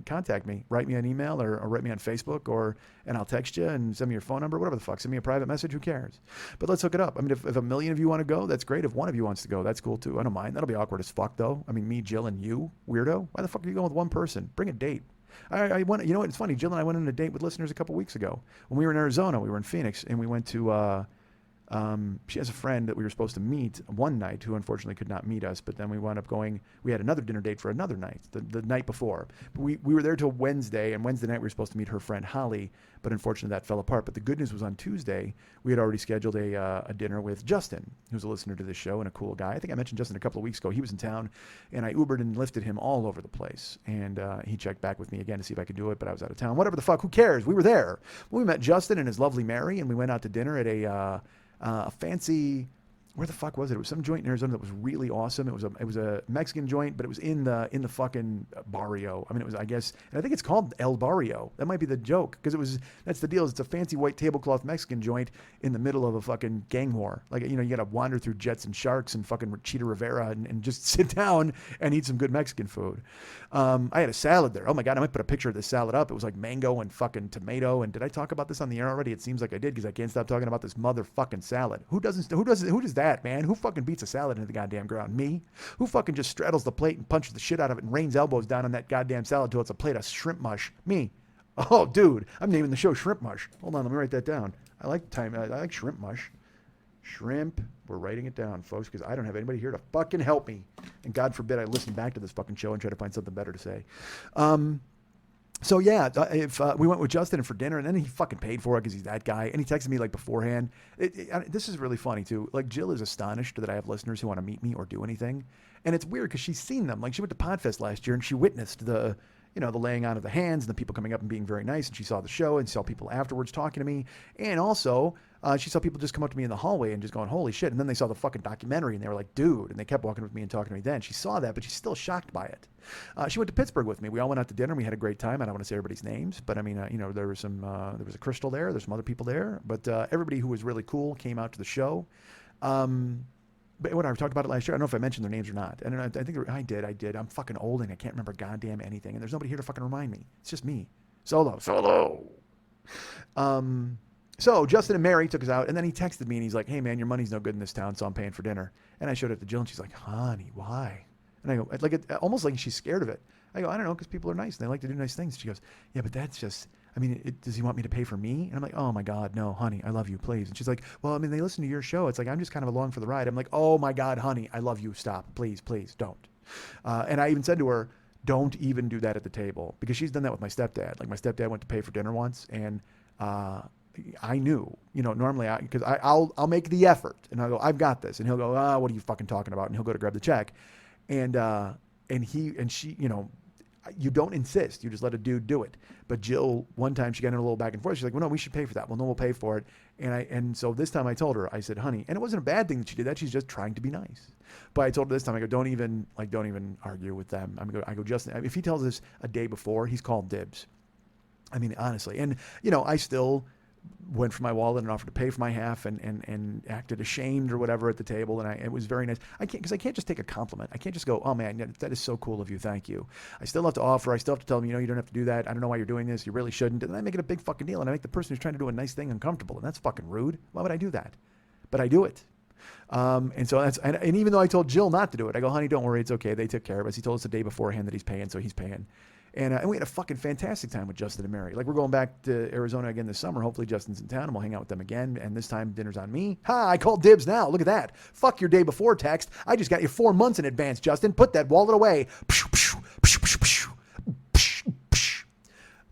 B: contact me, write me an email or write me on Facebook, and I'll text you and send me your phone number, whatever the fuck, send me a private message, who cares? But let's hook it up. I mean, if a million of you want to go, that's great. If one of you wants to go, that's cool too. I don't mind. That'll be awkward as fuck though. I mean, me, Jill, and you, weirdo. Why the fuck are you going with one person? Bring a date. I went, you know what? It's funny. Jill and I went on a date with listeners a couple weeks ago when we were in Arizona. We were in Phoenix, and we went to She has a friend that we were supposed to meet one night who unfortunately could not meet us, but then we wound up going, we had another dinner date for another night, the night before. We were there till Wednesday, and Wednesday night we were supposed to meet her friend Holly, but unfortunately that fell apart. But the good news was on Tuesday, we had already scheduled a dinner with Justin, who's a listener to this show and a cool guy. I think I mentioned Justin a couple of weeks ago. He was in town, and I Ubered and lifted him all over the place. And he checked back with me again to see if I could do it, but I was out of town. Whatever the fuck, who cares? We were there. Well, we met Justin and his lovely Mary, and we went out to dinner at a fancy, where the fuck was it? It was some joint in Arizona that was really awesome. It was a Mexican joint, but it was in the fucking barrio. I mean, it was, I guess, and I think it's called El Barrio. That might be the joke, because that's the deal. It's a fancy white tablecloth Mexican joint in the middle of a fucking gang war. Like, you got to wander through Jets and Sharks and fucking Cheetah Rivera and just sit down and eat some good Mexican food. I had a salad there. Oh my God, I might put a picture of this salad up. It was like mango and fucking tomato. And did I talk about this on the air already? It seems like I did, because I can't stop talking about this motherfucking salad. Who does that, man? Who fucking beats a salad into the goddamn ground? Me? Who fucking just straddles the plate and punches the shit out of it and rains elbows down on that goddamn salad till it's a plate of shrimp mush? Me. Oh, dude, I'm naming the show Shrimp Mush. Hold on, let me write that down. I like shrimp mush. Shrimp. We're writing it down, folks, because I don't have anybody here to fucking help me. And God forbid I listen back to this fucking show and try to find something better to say. So yeah, if we went with Justin for dinner, and then he fucking paid for it because he's that guy, and he texted me like beforehand. This is really funny too. Like, Jill is astonished that I have listeners who want to meet me or do anything, and it's weird because she's seen them. Like, she went to Podfest last year and she witnessed the laying on of the hands and the people coming up and being very nice, and she saw the show and saw people afterwards talking to me, and also she saw people just come up to me in the hallway and just going, holy shit, and then they saw the fucking documentary and they were like, dude, and they kept walking with me and talking to me then. She saw that, but she's still shocked by it. She went to Pittsburgh with me. We all went out to dinner and we had a great time. I don't want to say everybody's names, but I mean, there was a Crystal there, there's some other people there, but everybody who was really cool came out to the show. But what I talked about it last year, I don't know if I mentioned their names or not. And I think I did. I'm fucking old and I can't remember goddamn anything. And there's nobody here to fucking remind me. It's just me. Solo. So Justin and Mary took us out, and then he texted me and he's like, hey man, your money's no good in this town, so I'm paying for dinner. And I showed it to Jill and she's like, honey, why? And I go, almost like she's scared of it. I go, I don't know, because people are nice and they like to do nice things. She goes, yeah, but that's just, I mean, does he want me to pay for me? And I'm like, oh my God, no, honey, I love you, please. And she's like, well, I mean, they listen to your show. It's like, I'm just kind of along for the ride. I'm like, oh my God, honey, I love you. Stop, please, don't. And I even said to her, don't even do that at the table, because she's done that with my stepdad. Like, my stepdad went to pay for dinner once, and I knew, normally because I'll make the effort and I'll go, I've got this. And he'll go, what are you fucking talking about? And he'll go to grab the check. And she, you don't insist. You just let a dude do it. But Jill, one time she got in a little back and forth. She's like, well, no, we should pay for that. Well, no, we'll pay for it. And so this time I told her, I said, honey, and it wasn't a bad thing that she did that. She's just trying to be nice. But I told her this time, I go, don't even argue with them. I go, Justin, if he tells us a day before, he's called dibs. I mean, honestly. And, I still went for my wallet and offered to pay for my half and acted ashamed or whatever at the table. And it was very nice. I can't just take a compliment. I can't just go, oh man, that is so cool of you. Thank you. I still have to offer. I still have to tell them, you don't have to do that. I don't know why you're doing this. You really shouldn't. And then I make it a big fucking deal. And I make the person who's trying to do a nice thing uncomfortable. And that's fucking rude. Why would I do that? But I do it. And so and even though I told Jill not to do it, I go, honey, don't worry. It's okay. They took care of us. He told us the day beforehand that he's paying. So he's paying. And we had a fucking fantastic time with Justin and Mary. Like, we're going back to Arizona again this summer. Hopefully Justin's in town and we'll hang out with them again. And this time dinner's on me. Ha, I called dibs now. Look at that. Fuck your day before text. I just got you 4 months in advance, Justin. Put that wallet away.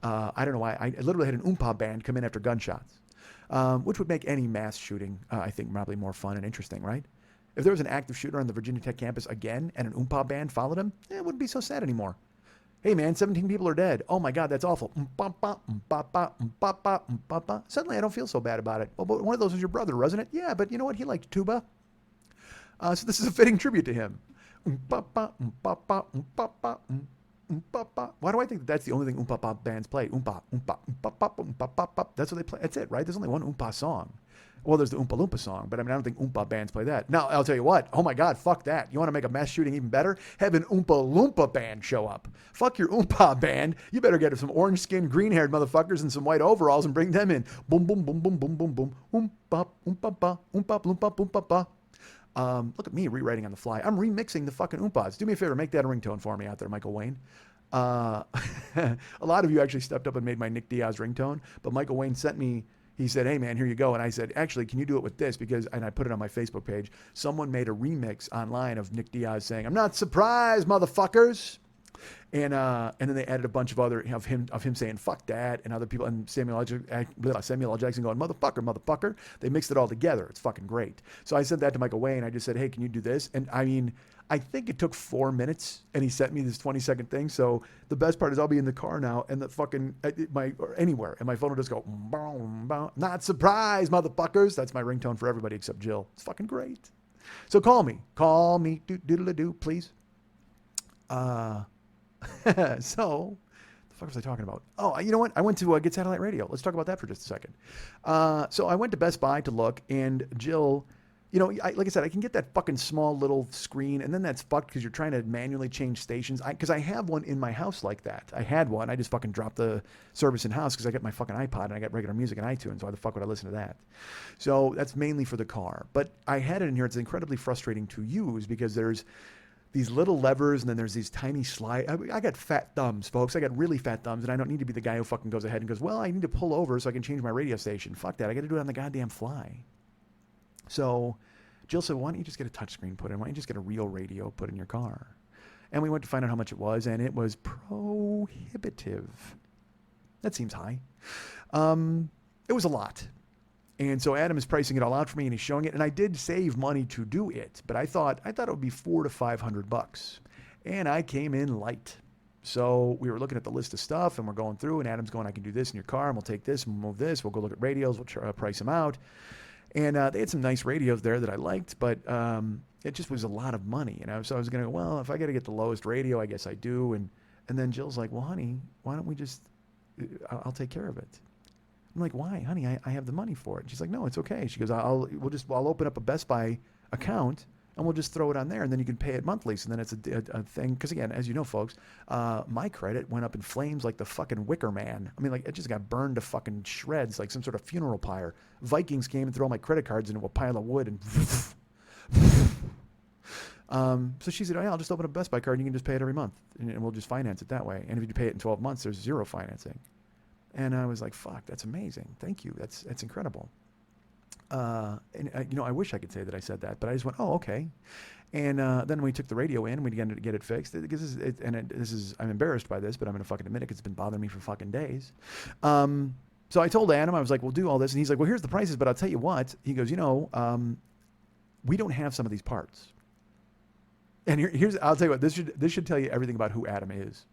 B: I don't know why. I literally had an oompa band come in after gunshots, which would make any mass shooting, I think, probably more fun and interesting, right? If there was an active shooter on the Virginia Tech campus again and an oompa band followed him, it wouldn't be so sad anymore. Hey man, 17 people are dead. Oh my God, that's awful. Suddenly I don't feel so bad about it. Well, but one of those was your brother, wasn't it? Yeah, but you know what? He liked tuba. So this is a fitting tribute to him. Why do I think that's the only thing oompa bands play? Oompa. That's what they play. That's it, right? There's only one oompa song. Well, there's the Oompa Loompa song, but I mean, I don't think Oompa bands play that. Now, I'll tell you what. Oh my God, fuck that. You want to make a mass shooting even better? Have an Oompa Loompa band show up. Fuck your Oompa band. You better get some orange-skinned, green-haired motherfuckers in some white overalls and bring them in. Boom, boom, boom, boom, boom, boom, boom. Oompa, oompa, ba, oompa, loompa, oompa, ba. Look at me rewriting on the fly. I'm remixing the fucking Oompas. Do me a favor, make that a ringtone for me out there, Michael Wayne. A lot of you actually stepped up and made my Nick Diaz ringtone, but Michael Wayne sent me he said, hey man, here you go. And I said, actually, can you do it with this? And I put it on my Facebook page. Someone made a remix online of Nick Diaz saying, I'm not surprised, motherfuckers. And then they added a bunch of other of him saying fuck that, and other people, and Samuel L. Jackson going motherfucker. They mixed it all together. It's fucking great. So I sent that to Michael Way, and I just said, hey, can you do this? And I mean, I think it took 4 minutes, and he sent me this 20-second thing. So the best part is I'll be in the car now, and the fucking or anywhere, and my phone will just go boom, boom. Not surprised, motherfuckers. That's my ringtone for everybody except Jill. It's fucking great. So call me, do please. So, the fuck was I talking about? Oh, you know what? I went to Get Satellite Radio. Let's talk about that for just a second. So I went to Best Buy to look, and Jill, you know, like I said, I can get that fucking small little screen, and then that's fucked because you're trying to manually change stations. Because I have one in my house like that. I had one. I just fucking dropped the service in house because I got my fucking iPod and I got regular music and iTunes. Why the fuck would I listen to that? So that's mainly for the car. But I had it in here. It's incredibly frustrating to use because there's these little levers, and then there's these tiny slide. I got fat thumbs, folks. I got really fat thumbs, and I don't need to be the guy who fucking goes ahead and goes, well, I need to pull over so I can change my radio station. Fuck that. I got to do it on the goddamn fly. So Jill said, why don't you just get a touchscreen put in? Why don't you just get a real radio put in your car? And we went to find out how much it was, and it was prohibitive. That seems high. It was a lot. And so Adam is pricing it all out for me, and he's showing it. And I did save money to do it, but I thought it would be $400 to $500, and I came in light. So we were looking at the list of stuff, and we're going through, and Adam's going, I can do this in your car, and we'll take this, and we'll move this. We'll go look at radios. We'll price them out. And they had some nice radios there that I liked, but it just was a lot of money. So I was going to go, well, if I got to get the lowest radio, I guess I do. And then Jill's like, well, honey, why don't we just, I'll take care of it. I'm like, why, honey? I have the money for it. She's like, no, it's okay. She goes, I'll open up a Best Buy account and we'll just throw it on there, and then you can pay it monthly. So then it's a thing. Because again, as you know, folks, my credit went up in flames like the fucking Wicker Man. I mean, like it just got burned to fucking shreds, like some sort of funeral pyre. Vikings came and threw all my credit cards into a pile of wood, and so she said, oh, yeah, I'll just open a Best Buy card and you can just pay it every month, and we'll just finance it that way. And if you pay it in 12 months, there's zero financing. And I was like, fuck, that's amazing. Thank you. That's incredible. I wish I could say that I said that, but I just went, oh, okay. And then we took the radio in, and we began to get it fixed. I'm embarrassed by this, but I'm going to fucking admit it because it's been bothering me for fucking days. So I told Adam, I was like, we'll do all this. And he's like, well, here's the prices, but I'll tell you what. He goes, we don't have some of these parts. And I'll tell you what, this should tell you everything about who Adam is.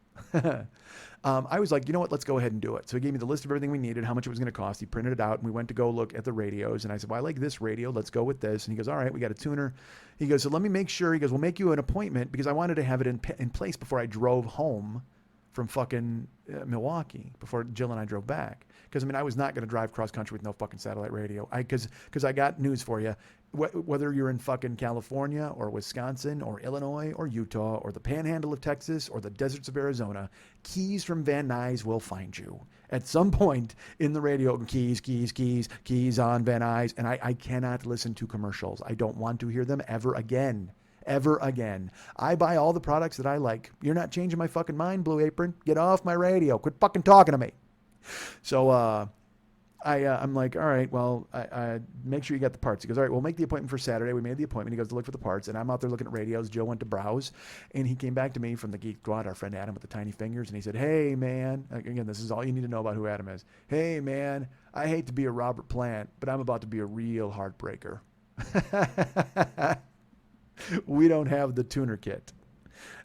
B: I was like, you know what, let's go ahead and do it. So he gave me the list of everything we needed, how much it was going to cost. He printed it out, and we went to go look at the radios. And I said, well, I like this radio. Let's go with this. And he goes, all right, we got a tuner. He goes, so let me make sure. He goes, we'll make you an appointment, because I wanted to have it in place before I drove home from fucking Milwaukee, before Jill and I drove back. Because, I was not going to drive cross country with no fucking satellite radio. Because I got news for you. Whether you're in fucking California or Wisconsin or Illinois or Utah or the panhandle of Texas or the deserts of Arizona, Keys from Van Nuys will find you. At some point in the radio, Keys on Van Nuys. And I cannot listen to commercials. I don't want to hear them ever again. Ever again. I buy all the products that I like. You're not changing my fucking mind, Blue Apron. Get off my radio. Quit fucking talking to me. So I'm like, all right, well, I make sure you got the parts. He goes, all right, we'll make the appointment for Saturday. We made the appointment. He goes to look for the parts, and I'm out there looking at radios. Joe went to browse, and he came back to me from the Geek Squad, our friend Adam with the tiny fingers, and he said, hey, man, again, this is all you need to know about who Adam is. Hey, man, I hate to be a Robert Plant, but I'm about to be a real heartbreaker. We don't have the tuner kit.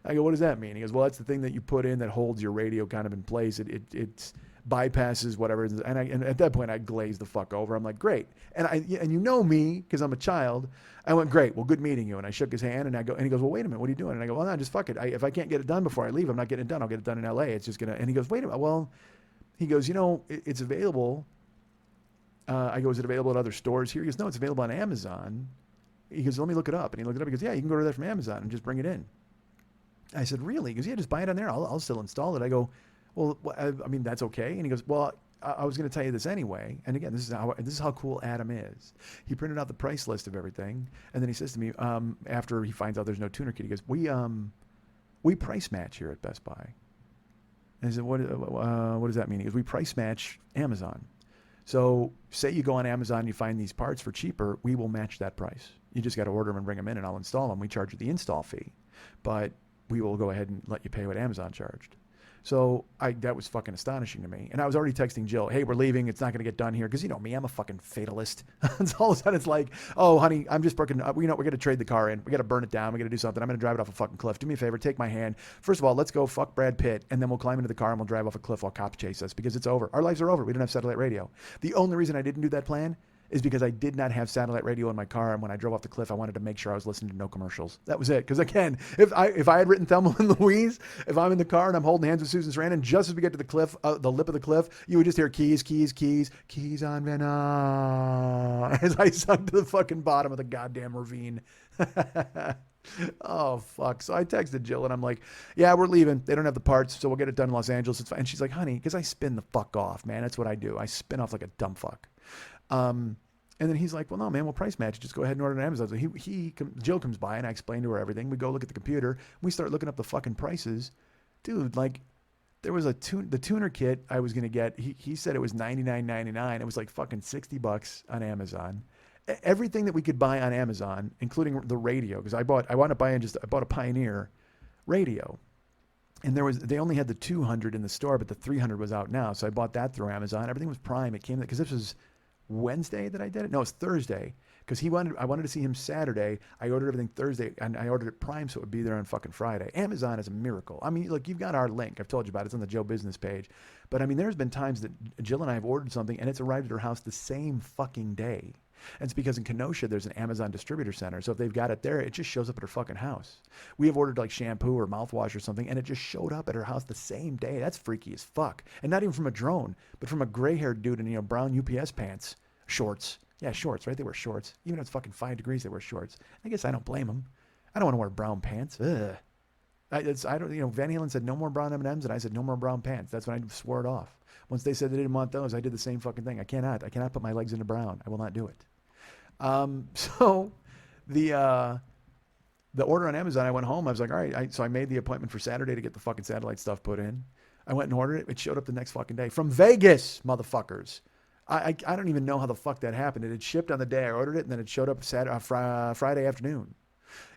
B: I go, what does that mean? He goes, well, that's the thing that you put in that holds your radio kind of in place. It's bypasses whatever. And at that point, I glazed the fuck over. I'm like, great. And you know me, because I'm a child. I went, great. Well, good meeting you. And I shook his hand, and he goes, well, wait a minute. What are you doing? And I go, well, no, just fuck it. If I can't get it done before I leave, I'm not getting it done. I'll get it done in LA. It's just and he goes, wait a minute. Well, he goes, it's available. I go, is it available at other stores here? He goes, no, it's available on Amazon. He goes, let me look it up. And he looked it up. He goes, yeah, you can go to that from Amazon and just bring it in. I said, really? He goes, yeah, just buy it on there. I'll still install it. I go, well, that's okay. And he goes, well, I was going to tell you this anyway. And again, this is how cool Adam is. He printed out the price list of everything. And then he says to me, after he finds out there's no tuner kit, he goes, we price match here at Best Buy. And I said, what does that mean? He goes, we price match Amazon. So say you go on Amazon and you find these parts for cheaper, we will match that price. You just got to order them and bring them in and I'll install them. We charge you the install fee, but we will go ahead and let you pay what Amazon charged. So that was fucking astonishing to me. And I was already texting Jill, hey, we're leaving. It's not going to get done here. Because you know me, I'm a fucking fatalist. And so all of a sudden it's like, oh, honey, I'm just fucking, we're going to trade the car in. We got to burn it down. We got to do something. I'm going to drive it off a fucking cliff. Do me a favor. Take my hand. First of all, let's go fuck Brad Pitt. And then we'll climb into the car and we'll drive off a cliff while cops chase us because it's over. Our lives are over. We don't have satellite radio. The only reason I didn't do that plan is because I did not have satellite radio in my car, and when I drove off the cliff, I wanted to make sure I was listening to no commercials. That was it. Because again, if I had written Thelma and Louise, if I'm in the car and I'm holding hands with Susan Sarandon, just as we get to the cliff, the lip of the cliff, you would just hear keys, keys, keys, keys on Van as I sunk to the fucking bottom of the goddamn ravine. Oh, fuck. So I texted Jill and I'm like, yeah, we're leaving. They don't have the parts, so we'll get it done in Los Angeles. It's fine. And she's like, honey, because I spin the fuck off, man. That's what I do. I spin off like a dumb fuck. And then he's like, well, no, man, we'll price match it. Just go ahead and order it on Amazon. So Jill comes by and I explain to her everything. We go look at the computer. We start looking up the fucking prices. Dude, like there was the tuner kit I was going to get. He said it was $99.99. It was like fucking $60 on Amazon. Everything that we could buy on Amazon, including the radio, because I bought a Pioneer radio. And they only had the 200 in the store, but the 300 was out now. So I bought that through Amazon. Everything was Prime. It came because this was Wednesday that I did it. No, it's Thursday because I wanted to see him Saturday. I ordered everything Thursday and I ordered it Prime so it would be there on fucking Friday. Amazon is a miracle. I mean, look, you've got our link. I've told you about it. It's on the Joe Business page. But I mean, there's been times that Jill and I have ordered something and it's arrived at her house the same fucking day. And it's because in Kenosha, there's an Amazon distributor center. So if they've got it there, it just shows up at her fucking house. We have ordered like shampoo or mouthwash or something, and it just showed up at her house the same day. That's freaky as fuck. And not even from a drone, but from a gray-haired dude in, brown UPS pants, shorts. Yeah, shorts, right? They wear shorts. Even if it's fucking 5 degrees, they wear shorts. I guess I don't blame them. I don't want to wear brown pants. Ugh. Van Halen said no more brown M&Ms, and I said no more brown pants. That's when I swore it off. Once they said they didn't want those, I did the same fucking thing. I cannot put my legs into brown. I will not do it. So the order on Amazon, I went home. I was like, all right. So I made the appointment for Saturday to get the fucking satellite stuff put in. I went and ordered it. It showed up the next fucking day from Vegas, motherfuckers. I don't even know how the fuck that happened. It had shipped on the day I ordered it, and then it showed up Friday afternoon.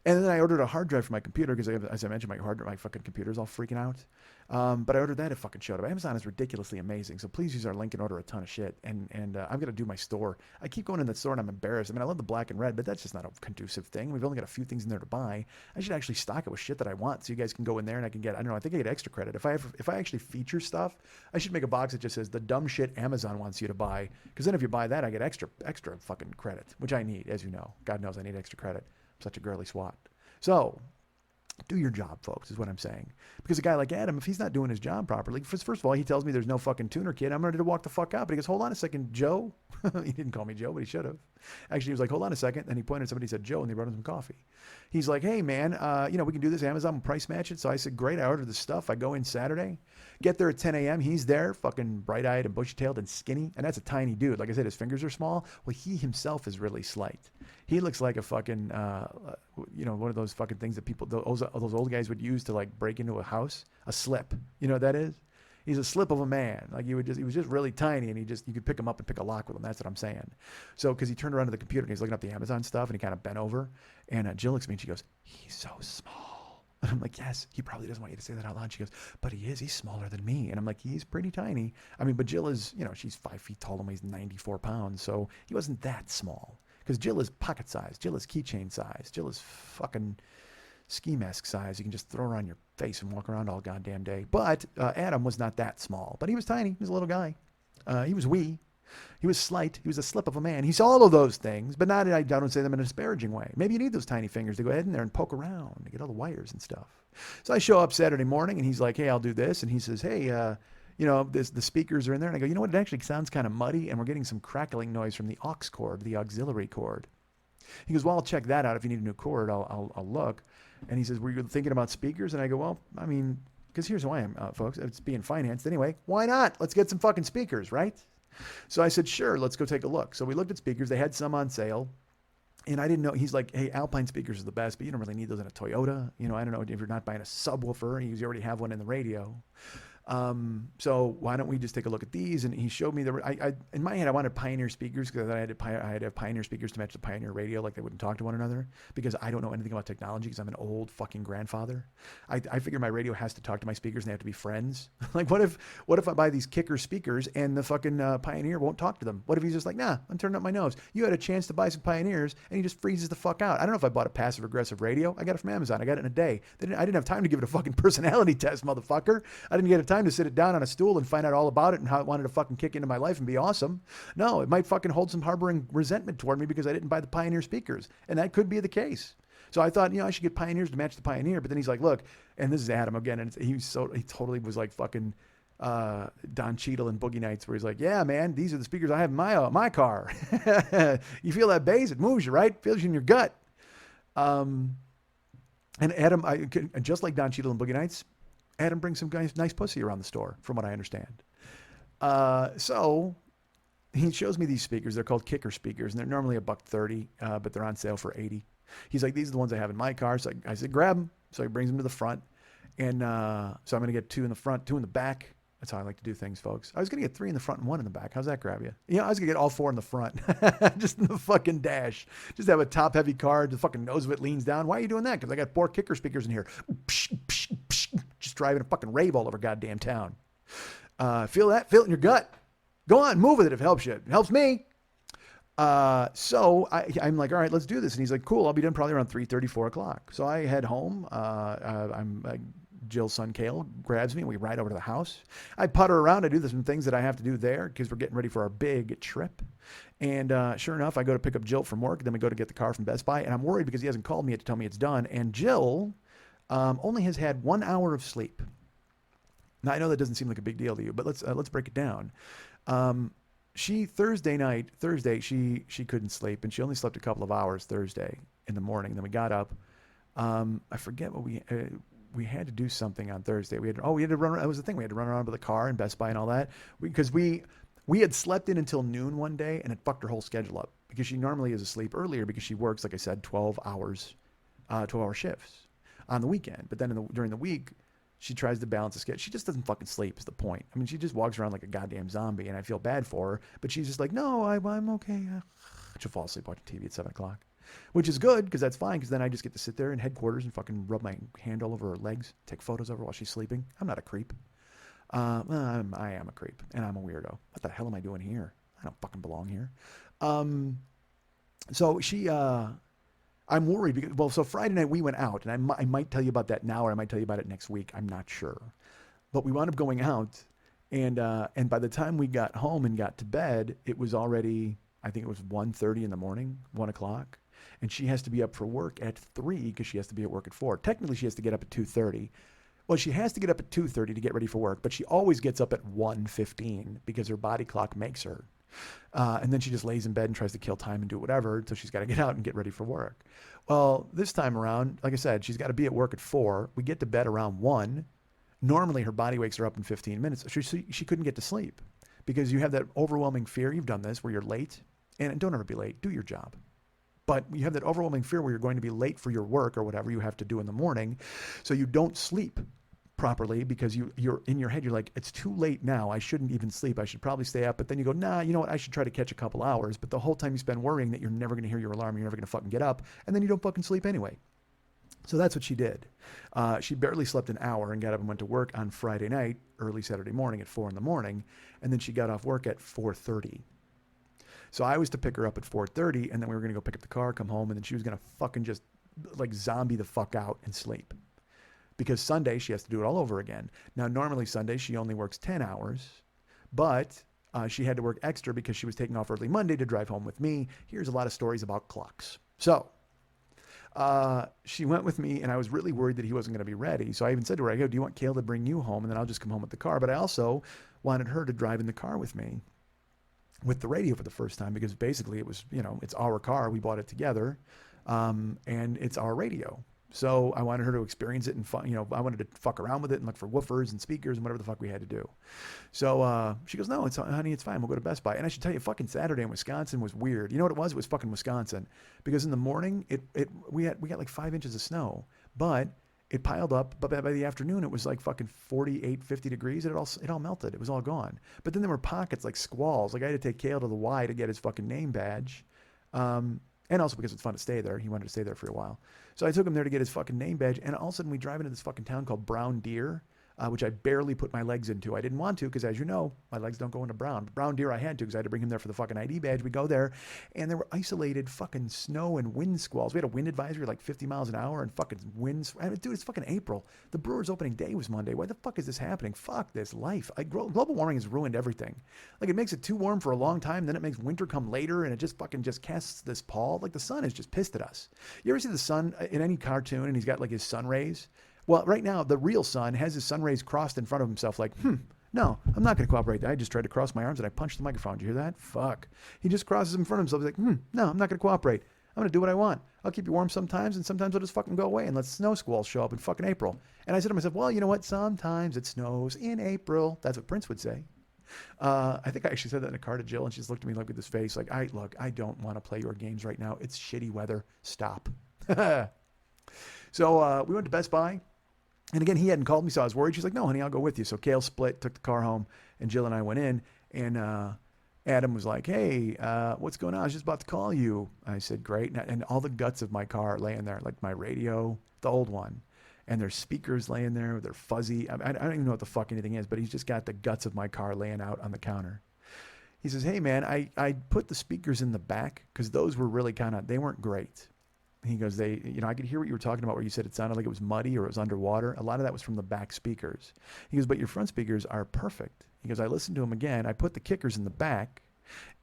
B: And then I ordered a hard drive for my computer because, as I mentioned, my fucking computer's all freaking out. But I ordered that. It fucking showed up. Amazon is ridiculously amazing. So please use our link and order a ton of shit. And I'm going to do my store. I keep going in the store and I'm embarrassed. I mean, I love the black and red, but that's just not a conducive thing. We've only got a few things in there to buy. I should actually stock it with shit that I want. So you guys can go in there and I can get, I don't know, I think I get extra credit. If I actually feature stuff, I should make a box that just says the dumb shit Amazon wants you to buy. Because then if you buy that, I get extra fucking credit, which I need, as you know. God knows I need extra credit. I'm such a girly swat. So do your job, folks, is what I'm saying. Because a guy like Adam, if he's not doing his job properly, first of all, he tells me there's no fucking tuner kit. I'm ready to walk the fuck out. But he goes, hold on a second, Joe. He didn't call me Joe, but he should have. Actually, he was like, hold on a second. And he pointed at somebody, said Joe, and they brought him some coffee. He's like, hey, man, we can do this. Amazon will price match it. So I said, great. I ordered the stuff. I go in Saturday, get there at 10 a.m. He's there, fucking bright-eyed and bushy-tailed and skinny. And that's a tiny dude. Like I said, his fingers are small. Well, he himself is really slight. He looks like a fucking, one of those fucking things that those old guys would use to like break into a house, a slip. You know what that is? He's a slip of a man. Like he was just really tiny, and you could pick him up and pick a lock with him. That's what I'm saying. So, because he turned around to the computer and he's looking up the Amazon stuff, and he kind of bent over, and Jill looks at me and she goes, "He's so small." And I'm like, yes, he probably doesn't want you to say that out loud. She goes, but he is. He's smaller than me. And I'm like, he's pretty tiny. I mean, but Jill is, she's 5 feet tall and weighs 94 pounds, so he wasn't that small. Because Jill is pocket size. Jill is keychain size. Jill is fucking ski mask size. You can just throw her on your face and walk around all goddamn day. But Adam was not that small. But he was tiny. He was a little guy. He was wee. He was slight. He was a slip of a man. He's all of those things, but I don't say them in a disparaging way. Maybe you need those tiny fingers to go ahead in there and poke around to get all the wires and stuff. So I show up Saturday morning, and he's like, hey, I'll do this. And he says, hey, the speakers are in there. And I go, you know what? It actually sounds kind of muddy, and we're getting some crackling noise from the aux cord, the auxiliary cord. He goes, well, I'll check that out. If you need a new cord, I'll look. And he says, were you thinking about speakers? And I go, well, I mean, because here's who I am, folks. It's being financed. Anyway, why not? Let's get some fucking speakers, right? So I said, sure, let's go take a look. So we looked at speakers. They had some on sale. And I didn't know. He's like, hey, Alpine speakers are the best, but you don't really need those in a Toyota. I don't know if you're not buying a subwoofer. You already have one in the radio. So why don't we just take a look at these? And he showed me in my head, I wanted Pioneer speakers because I had to have Pioneer speakers to match the Pioneer radio, like they wouldn't talk to one another, because I don't know anything about technology because I'm an old fucking grandfather. I figure my radio has to talk to my speakers and they have to be friends. Like what if I buy these kicker speakers and the fucking Pioneer won't talk to them? What if he's just like, nah, I'm turning up my nose. You had a chance to buy some Pioneers and he just freezes the fuck out. I don't know if I bought a passive aggressive radio. I got it from Amazon. I got it in a day. I didn't have time to give it a fucking personality test, motherfucker. I didn't get a time to sit it down on a stool and find out all about it and how it wanted to fucking kick into my life and be awesome. No, it might fucking hold some harboring resentment toward me because I didn't buy the Pioneer speakers. And that could be the case. So I thought, I should get Pioneers to match the Pioneer. But then he's like, look, and this is Adam again. And he totally was like fucking Don Cheadle and Boogie Nights, where he's like, yeah, man, these are the speakers I have in my car. You feel that bass? It moves you, right? It feels you in your gut. And Adam, just like Don Cheadle and Boogie Nights, Adam brings some nice pussy around the store, from what I understand. So he shows me these speakers. They're called kicker speakers, and they're normally $130, but they're on sale for $80. He's like, these are the ones I have in my car. So I said, grab them. So he brings them to the front. And so I'm going to get 2 in the front, 2 in the back. That's how I like to do things, folks. I was going to get 3 in the front and 1 in the back. How's that grab you? I was going to get all 4 in the front, just in the fucking dash. Just have a top heavy car. The fucking nose of it leans down. Why are you doing that? Because I got 4 kicker speakers in here. Just driving a fucking rave all over goddamn town. Feel that? Feel it in your gut. Go on, move with it if it helps you. It helps me. So I'm like, all right, let's do this. And he's like, cool, I'll be done probably around 3:30, 4 o'clock. So I head home. Jill's son, Kale, grabs me and we ride over to the house. I putter around. I do some things that I have to do there because we're getting ready for our big trip. And sure enough, I go to pick up Jill from work. Then we go to get the car from Best Buy. And I'm worried because he hasn't called me yet to tell me it's done. And Jill only has had 1 hour of sleep. Now, I know that doesn't seem like a big deal to you, but let's break it down. Thursday, she couldn't sleep, and she only slept a couple of hours Thursday in the morning. Then we got up. I forget what we had to do something on Thursday. We had to run around. That was the thing. We had to run around with the car and Best Buy and all that because we had slept in until noon one day, and it fucked her whole schedule up because she normally is asleep earlier because she works, like I said, 12-hour shifts on the weekend. But then during the week, she tries to balance the schedule. She just doesn't fucking sleep is the point. I mean, she just walks around like a goddamn zombie, and I feel bad for her. But she's just like, no, I'm okay. She'll fall asleep watching TV at 7 o'clock, which is good because that's fine because then I just get to sit there in headquarters and fucking rub my hand all over her legs, take photos of her while she's sleeping. I'm not a creep. I am a creep, and I'm a weirdo. What the hell am I doing here? I don't fucking belong here. So she... I'm worried because, so Friday night we went out, and I might tell you about that now, or I might tell you about it next week. I'm not sure. But we wound up going out, and by the time we got home and got to bed, it was already, I think it was 1:30 in the morning, 1 o'clock, and she has to be up for work at 3 because she has to be at work at 4. Technically, she has to get up at 2:30. Well, she has to get up at 2:30 to get ready for work, but she always gets up at 1:15 because her body clock makes her. And then she just lays in bed and tries to kill time and do whatever until she's got to get out and get ready for work. Well, this time around, like I said, she's got to be at work at 4. We get to bed around 1. Normally, her body wakes her up in 15 minutes. She couldn't get to sleep because you have that overwhelming fear. You've done this where you're late. And don't ever be late. Do your job. But you have that overwhelming fear where you're going to be late for your work or whatever you have to do in the morning. So you don't sleep properly because you're in your head, you're like, it's too late now. I shouldn't even sleep. I should probably stay up. But then you go, nah, you know what? I should try to catch a couple hours. But the whole time you spend worrying that you're never going to hear your alarm, you're never going to fucking get up. And then you don't fucking sleep anyway. So that's what she did. She barely slept an hour and got up and went to work on Friday night, early Saturday morning at 4 in the morning. And then she got off work at 4:30. So I was to pick her up at 4:30, and then we were going to go pick up the car, come home, and then she was going to fucking just like zombie the fuck out and sleep. Because Sunday, she has to do it all over again. Now, normally Sunday, she only works 10 hours, but she had to work extra because she was taking off early Monday to drive home with me. Here's a lot of stories about clocks. So she went with me, and I was really worried that he wasn't going to be ready. So I even said to her, I go, do you want Kale to bring you home, and then I'll just come home with the car? But I also wanted her to drive in the car with me with the radio for the first time because basically it was, it's our car. We bought it together, and it's our radio. So I wanted her to experience it and I wanted to fuck around with it and look for woofers and speakers and whatever the fuck we had to do. So she goes, no, honey, it's fine. We'll go to Best Buy. And I should tell you, fucking Saturday in Wisconsin was weird. You know what it was? It was fucking Wisconsin because in the morning we got like 5 inches of snow, but It piled up, but by the afternoon, it was like fucking 48, 50 degrees, and it all melted. It was all gone. But then there were pockets like squalls. Like I had to take Kale to the Y to get his fucking name badge. And also because it's fun to stay there. He wanted to stay there for a while. So I took him there to get his fucking name badge, and all of a sudden we drive into this fucking town called Brown Deer, which I barely put my legs into. I didn't want to because, as you know, my legs don't go into brown. But Brown Deer I had to because I had to bring him there for the fucking ID badge. We go there, and there were isolated fucking snow and wind squalls. We had a wind advisory like 50 miles an hour and fucking winds. I mean, dude, it's fucking April. The Brewers opening day was Monday. Why the fuck is this happening? Fuck this life. Global warming has ruined everything. Like, it makes it too warm for a long time, then it makes winter come later, and it just fucking just casts this pall. Like, the sun is just pissed at us. You ever see the sun in any cartoon, and he's got like his sun rays? Well, right now, the real sun has his sun rays crossed in front of himself like, no, I'm not going to cooperate. I just tried to cross my arms and I punched the microphone. Did you hear that? Fuck. He just crosses in front of himself. He's like, no, I'm not going to cooperate. I'm going to do what I want. I'll keep you warm sometimes, and sometimes I'll just fucking go away and let snow squalls show up in fucking April. And I said to myself, well, you know what? Sometimes it snows in April. That's what Prince would say. I think I actually said that in a car to Jill, and she just looked at me like with this face like, I don't want to play your games right now. It's shitty weather. Stop. So we went to Best Buy. And again, he hadn't called me, so I was worried. She's like, no, honey, I'll go with you. So Kale split, took the car home, and Jill and I went in. And Adam was like, hey, what's going on? I was just about to call you. I said, great. And all the guts of my car are laying there, like my radio, the old one. And there's speakers laying there. They're fuzzy. I don't even know what the fuck anything is, but he's just got the guts of my car laying out on the counter. He says, hey, man, I put the speakers in the back because those were really they weren't great. He goes, I could hear what you were talking about where you said it sounded like it was muddy or it was underwater. A lot of that was from the back speakers. He goes, but your front speakers are perfect. He goes, I listened to them again. I put the kickers in the back,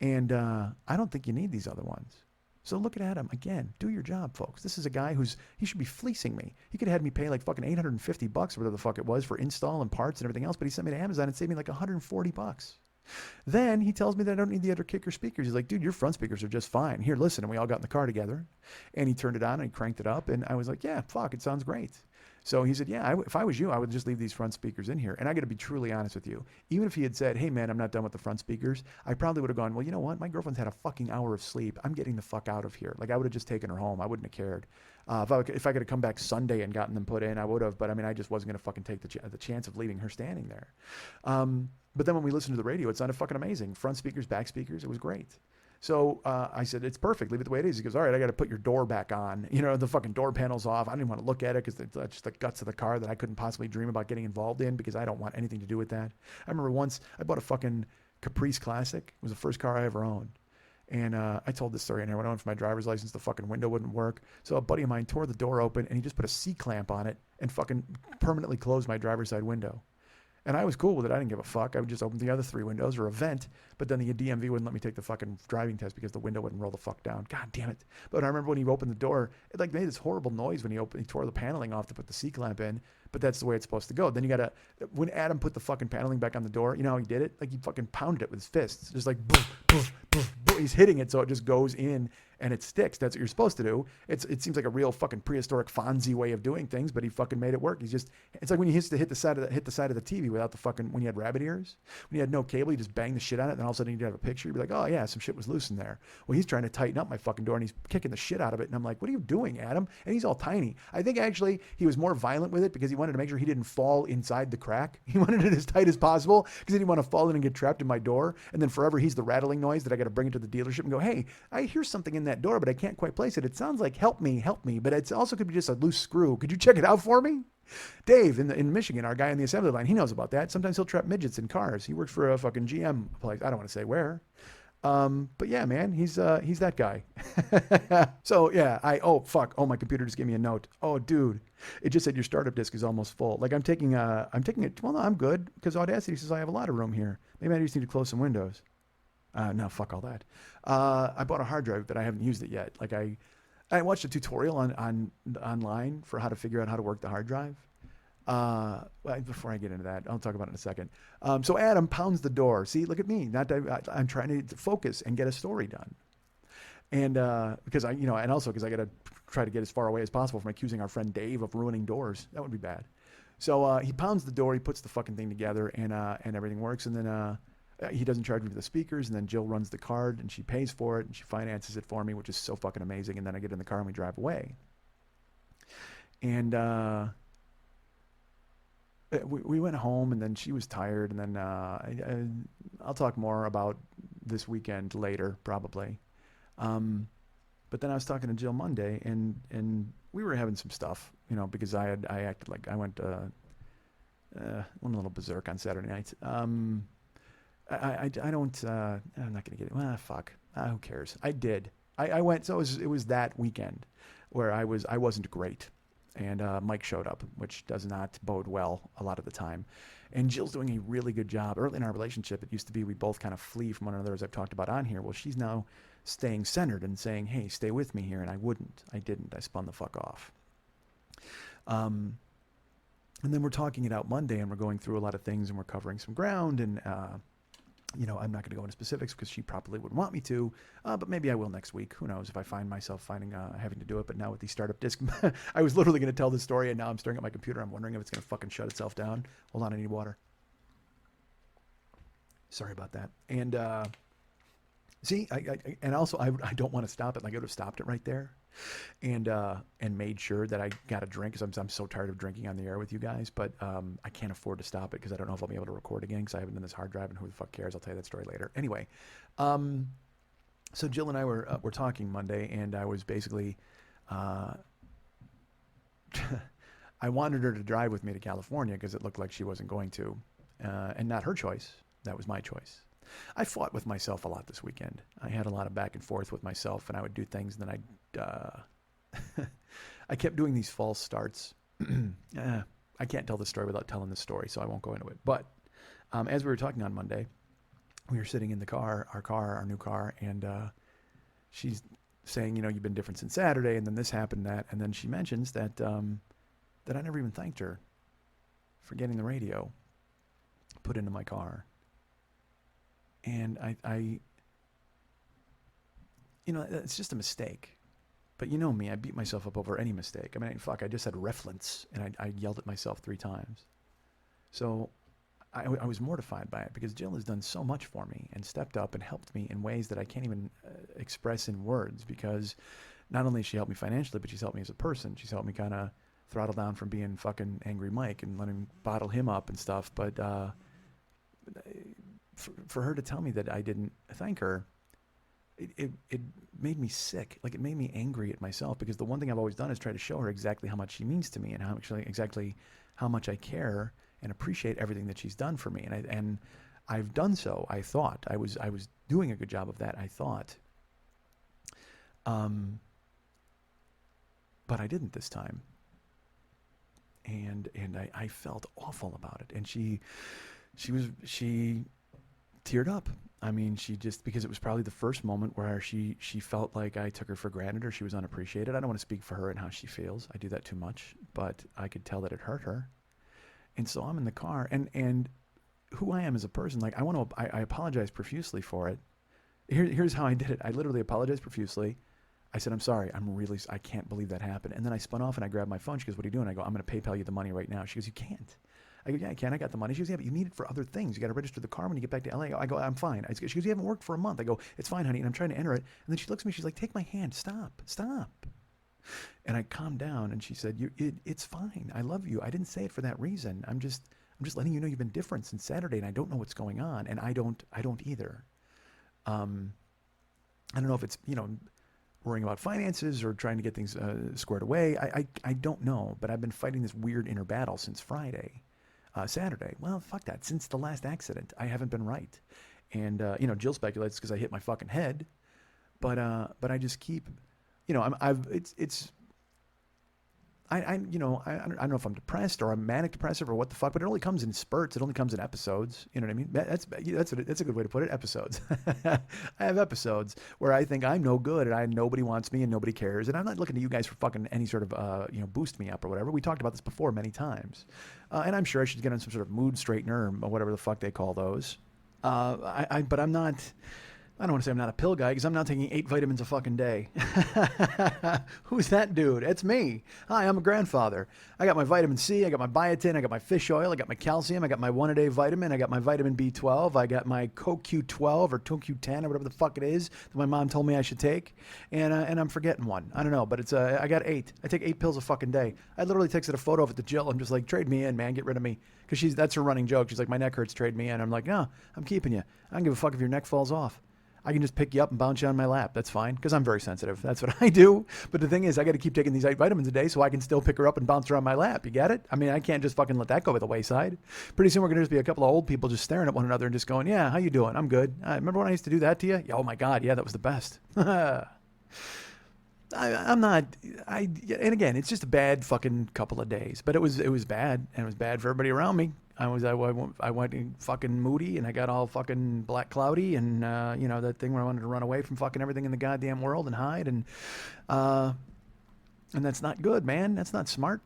B: and I don't think you need these other ones. So look at Adam. Again, do your job, folks. This is a guy he should be fleecing me. He could have had me pay like fucking $850 or whatever the fuck it was for install and parts and everything else, but he sent me to Amazon and saved me like $140. Then he tells me that I don't need the other kicker speakers. He's like, dude, your front speakers are just fine. Here, listen. And we all got in the car together, and he turned it on and he cranked it up. And I was like, yeah, fuck, it sounds great. So he said, yeah, if I was you, I would just leave these front speakers in here. And I got to be truly honest with you. Even if he had said, hey, man, I'm not done with the front speakers, I probably would have gone, well, you know what? My girlfriend's had a fucking hour of sleep. I'm getting the fuck out of here. Like, I would have just taken her home. I wouldn't have cared. If I could have come back Sunday and gotten them put in, I would have. But I mean, I just wasn't going to fucking take the chance of leaving her standing there. But then when we listened to the radio, it sounded fucking amazing. Front speakers, back speakers. It was great. So I said, it's perfect. Leave it the way it is. He goes, all right, I got to put your door back on. The fucking door panel's off. I didn't want to look at it because that's just the guts of the car that I couldn't possibly dream about getting involved in because I don't want anything to do with that. I remember once I bought a fucking Caprice Classic. It was the first car I ever owned. And I told this story in here. When I went for my driver's license, the fucking window wouldn't work. So a buddy of mine tore the door open and he just put a C-clamp on it and fucking permanently closed my driver's side window. And I was cool with it. I didn't give a fuck. I would just open the other 3 windows or a vent. But then the DMV wouldn't let me take the fucking driving test because the window wouldn't roll the fuck down. God damn it. But I remember when he opened the door, it like made this horrible noise when he tore the paneling off to put the C-clamp in. But that's the way it's supposed to go. Then when Adam put the fucking paneling back on the door, you know how he did it? Like he fucking pounded it with his fists. Just like, boom, boom, boom, boom. He's hitting it so it just goes in and it sticks. That's what you're supposed to do. It seems like a real fucking prehistoric Fonzie way of doing things, but he fucking made it work. It's like when you used to hit the side of the TV without the fucking, when you had rabbit ears, when you had no cable, you just bang the shit on it, and then all of a sudden you'd have a picture. You'd be like, oh yeah, some shit was loose in there. Well, he's trying to tighten up my fucking door and he's kicking the shit out of it. And I'm like, what are you doing, Adam? And he's all tiny. I think actually he was more violent with it because he wanted to make sure he didn't fall inside the crack. He wanted it as tight as possible because he didn't want to fall in and get trapped in my door. And then forever he's the rattling noise that I got to bring it to the dealership and go, hey, I hear something in that door, but I can't quite place it. It sounds like help me. But it also could be just a loose screw. Could you check it out for me? Dave in Michigan, our guy on the assembly line, he knows about that. Sometimes he'll trap midgets in cars. He works for a fucking GM place. I don't want to say where. But yeah, man, he's that guy. So yeah, oh, my computer just gave me a note. Oh, dude, it just said your startup disk is almost full. Like I'm taking it. Well, no, I'm good because Audacity says I have a lot of room here. Maybe I just need to close some windows. No, fuck all that. I bought a hard drive, but I haven't used it yet. Like I watched a tutorial online for how to figure out how to work the hard drive. Well, before I get into that, I'll talk about it in a second. So Adam pounds the door. See, look at me. I'm trying to focus and get a story done. And because and also because I got to try to get as far away as possible from accusing our friend Dave of ruining doors. That would be bad. So he pounds the door. He puts the fucking thing together, and everything works. And then he doesn't charge me for the speakers. And then Jill runs the card, and she pays for it, and she finances it for me, which is so fucking amazing. And then I get in the car and we drive away. And we went home, and then she was tired, and then I'll talk more about this weekend later, probably. But then I was talking to Jill Monday, and we were having some stuff, because I acted like I went a little berserk on Saturday night. I don't. I'm not gonna get it. Fuck. Who cares? I did. I went. So it was that weekend where I wasn't great. And Mike showed up, which does not bode well a lot of the time. And Jill's doing a really good job. Early in our relationship, it used to be we both kind of flee from one another, as I've talked about on here. Well, she's now staying centered and saying, hey, stay with me here. And I wouldn't. I didn't. I spun the fuck off. And then we're talking it out Monday, and we're going through a lot of things, and we're covering some ground. And, I'm not going to go into specifics because she probably would want me to, but maybe I will next week. Who knows if I find myself having to do it. But now with the startup disc, I was literally going to tell this story, and now I'm staring at my computer. I'm wondering if it's going to fucking shut itself down. Hold on, I need water. Sorry about that. And see, and also I don't want to stop it. Like I would have stopped it right there, and made sure that I got a drink because I'm so tired of drinking on the air with you guys. But I can't afford to stop it because I don't know if I'll be able to record again because I haven't done this hard drive, and who the fuck cares? I'll tell you that story later. Anyway, so Jill and I were talking Monday, and I was basically I wanted her to drive with me to California because it looked like she wasn't going to, and not her choice. That was my choice. I fought with myself a lot this weekend. I had a lot of back and forth with myself, and I would do things, and then I kept doing these false starts. I can't tell the story without telling the story, so I won't go into it. But as we were talking on Monday, we were sitting in the car, our new car, and she's saying, you've been different since Saturday, and then this happened, and then she mentions that I never even thanked her for getting the radio put into my car. And I it's just a mistake. But you know me, I beat myself up over any mistake. I mean, fuck, I just had reference, and I yelled at myself 3 times. So I was mortified by it because Jill has done so much for me and stepped up and helped me in ways that I can't even express in words, because not only has she helped me financially, but she's helped me as a person. She's helped me kind of throttle down from being fucking Angry Mike and let him bottle him up and stuff. But for her to tell me that I didn't thank her, it made me sick. Like, it made me angry at myself, because the one thing I've always done is try to show her exactly how much she means to me and exactly how much I care and appreciate everything that she's done for me. And I've done so. I thought I was doing a good job of that. I thought, but I didn't this time. And I felt awful about it. And she teared up. I mean, because it was probably the first moment where she felt like I took her for granted or she was unappreciated. I don't want to speak for her and how she feels. I do that too much, but I could tell that it hurt her. And so I'm in the car, and who I am as a person, like, I apologize profusely for it. Here's how I did it. I literally apologized profusely. I said, I'm sorry. I can't believe that happened. And then I spun off and I grabbed my phone. She goes, what are you doing? I go, I'm going to PayPal you the money right now. She goes, you can't. I go, yeah, I can. I got the money. She goes, yeah, but you need it for other things. You got to register the car when you get back to LA. I go, I'm fine. She goes, you haven't worked for a month. I go, it's fine, honey. And I'm trying to enter it. And then she looks at me. She's like, take my hand. Stop. And I calmed down, and she said, it's fine. I love you. I didn't say it for that reason. I'm just letting you know you've been different since Saturday, and I don't know what's going on. And I don't either. I don't know if it's, worrying about finances or trying to get things squared away. I don't know, but I've been fighting this weird inner battle since Saturday. Well, fuck that. Since the last accident, I haven't been right. And, Jill speculates because I hit my fucking head, but I just keep, I don't know if I'm depressed or I'm manic depressive or what the fuck, but it only comes in spurts. It only comes in episodes. You know what I mean? That's a good way to put it. Episodes. I have episodes where I think I'm no good and nobody wants me and nobody cares. And I'm not looking to you guys for fucking any sort of, boost me up or whatever. We talked about this before many times. And I'm sure I should get on some sort of mood straightener or whatever the fuck they call those. But I'm not, I don't want to say I'm not a pill guy because I'm now taking 8 vitamins a fucking day. Who's that dude? It's me. Hi, I'm a grandfather. I got my vitamin C, I got my biotin, I got my fish oil, I got my calcium, I got my 1-a-day vitamin, I got my vitamin B12, I got my CoQ12 or CoQ10 or whatever the fuck it is that my mom told me I should take, and I'm forgetting one. I don't know, but it's I got 8. I take 8 pills a fucking day. I literally texted a photo of it to Jill. I'm just like, trade me in, man, get rid of me, because that's her running joke. She's like, my neck hurts, trade me in. I'm like, no, I'm keeping you. I don't give a fuck if your neck falls off. I can just pick you up and bounce you on my lap. That's fine, because I'm very sensitive. That's what I do. But the thing is, I got to keep taking these 8 vitamins a day so I can still pick her up and bounce her on my lap. You get it? I mean, I can't just fucking let that go by the wayside. Pretty soon we're going to just be a couple of old people just staring at one another and just going, yeah, how you doing? I'm good. Remember when I used to do that to you? Oh, my God. Yeah, that was the best. I'm not, and again, it's just a bad fucking couple of days, but it was bad, and it was bad for everybody around me. I went fucking moody, and I got all fucking black cloudy, and that thing where I wanted to run away from fucking everything in the goddamn world and hide, and that's not good, man. That's not smart.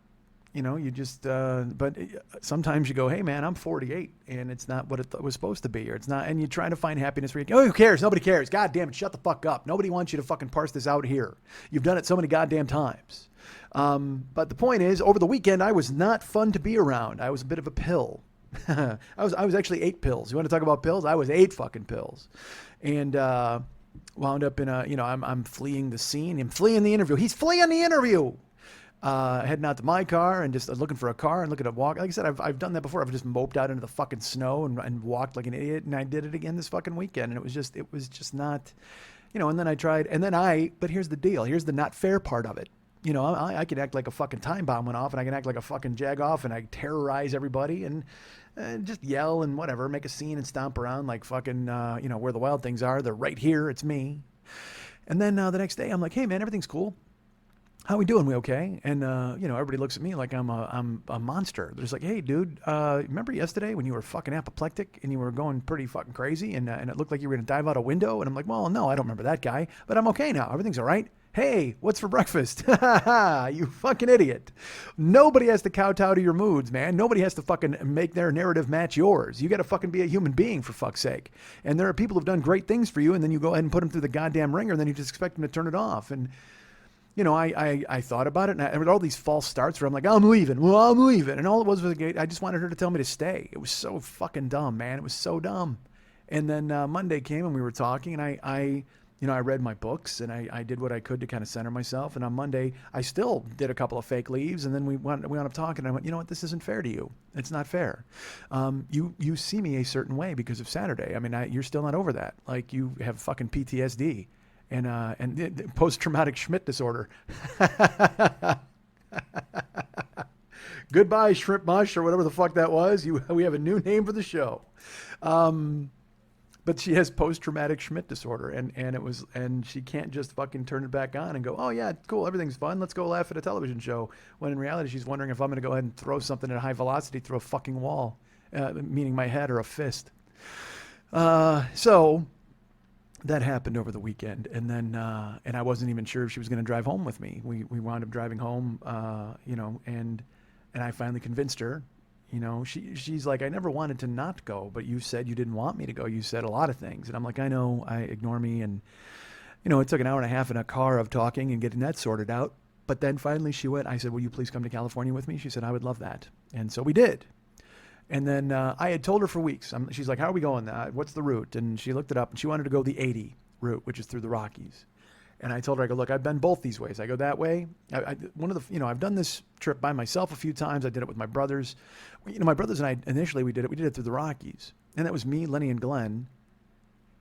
B: You just, but sometimes you go, hey man, I'm 48 and it's not what it was supposed to be, or it's not. And you try to find happiness where you go, oh, who cares? Nobody cares. God damn it. Shut the fuck up. Nobody wants you to fucking parse this out here. You've done it so many goddamn times. But the point is, over the weekend, I was not fun to be around. I was a bit of a pill. I was actually 8 pills. You want to talk about pills? I was 8 fucking pills. And, wound up in I'm fleeing the scene. I'm fleeing the interview. He's fleeing the interview. Heading out to my car and just looking for a car and looking at walk. Like I said, I've done that before. I've just moped out into the fucking snow and walked like an idiot. And I did it again this fucking weekend. And it was just not, and then I tried. And then but here's the deal. Here's the not fair part of it. I could act like a fucking time bomb went off, and I can act like a fucking jag off, and I terrorize everybody and just yell and whatever, make a scene and stomp around like fucking, where the wild things are. They're right here. It's me. And then the next day I'm like, hey man, everything's cool. How we doing? We okay? And, everybody looks at me like I'm a monster. They're just like, hey, dude, remember yesterday when you were fucking apoplectic and you were going pretty fucking crazy and it looked like you were going to dive out a window? And I'm like, well, no, I don't remember that guy, but I'm okay now. Everything's all right. Hey, what's for breakfast? You fucking idiot. Nobody has to kowtow to your moods, man. Nobody has to fucking make their narrative match yours. You got to fucking be a human being, for fuck's sake. And there are people who've done great things for you, and then you go ahead and put them through the goddamn ringer, and then you just expect them to turn it off. And I thought about it, and I all these false starts where I'm like, I'm leaving. Well, I'm leaving. And all it was I just wanted her to tell me to stay. It was so fucking dumb, man. It was so dumb. And then Monday came, and we were talking, and I read my books, and I did what I could to kind of center myself. And on Monday, I still did a couple of fake leaves, and then we wound up talking, and I went, you know what? This isn't fair to you. It's not fair. You see me a certain way because of Saturday. I mean, you're still not over that. Like, you have fucking PTSD. And post-traumatic Schmidt disorder. Goodbye, shrimp mush, or whatever the fuck that was. We have a new name for the show. But she has post-traumatic Schmidt disorder, and she can't just fucking turn it back on and go, oh yeah, cool, everything's fun. Let's go laugh at a television show. When in reality, she's wondering if I'm going to go ahead and throw something at high velocity through a fucking wall, meaning my head or a fist. So that happened over the weekend, and then and I wasn't even sure if she was going to drive home with me. We wound up driving home, and I finally convinced her. She's like, I never wanted to not go, but you said you didn't want me to go. You said a lot of things, and I'm like, I know. Ignore me, and it took an hour and a half in a car of talking and getting that sorted out. But then finally she went. I said, will you please come to California with me? She said, I would love that, and so we did. And then I had told her for weeks. She's like, how are we going? What's the route? And she looked it up, and she wanted to go the 80 route, which is through the Rockies. And I told her, I go, look, I've been both these ways. I go that way. I've done this trip by myself a few times. I did it with my brothers. My brothers and I, initially we did it through the Rockies. And that was me, Lenny, and Glenn.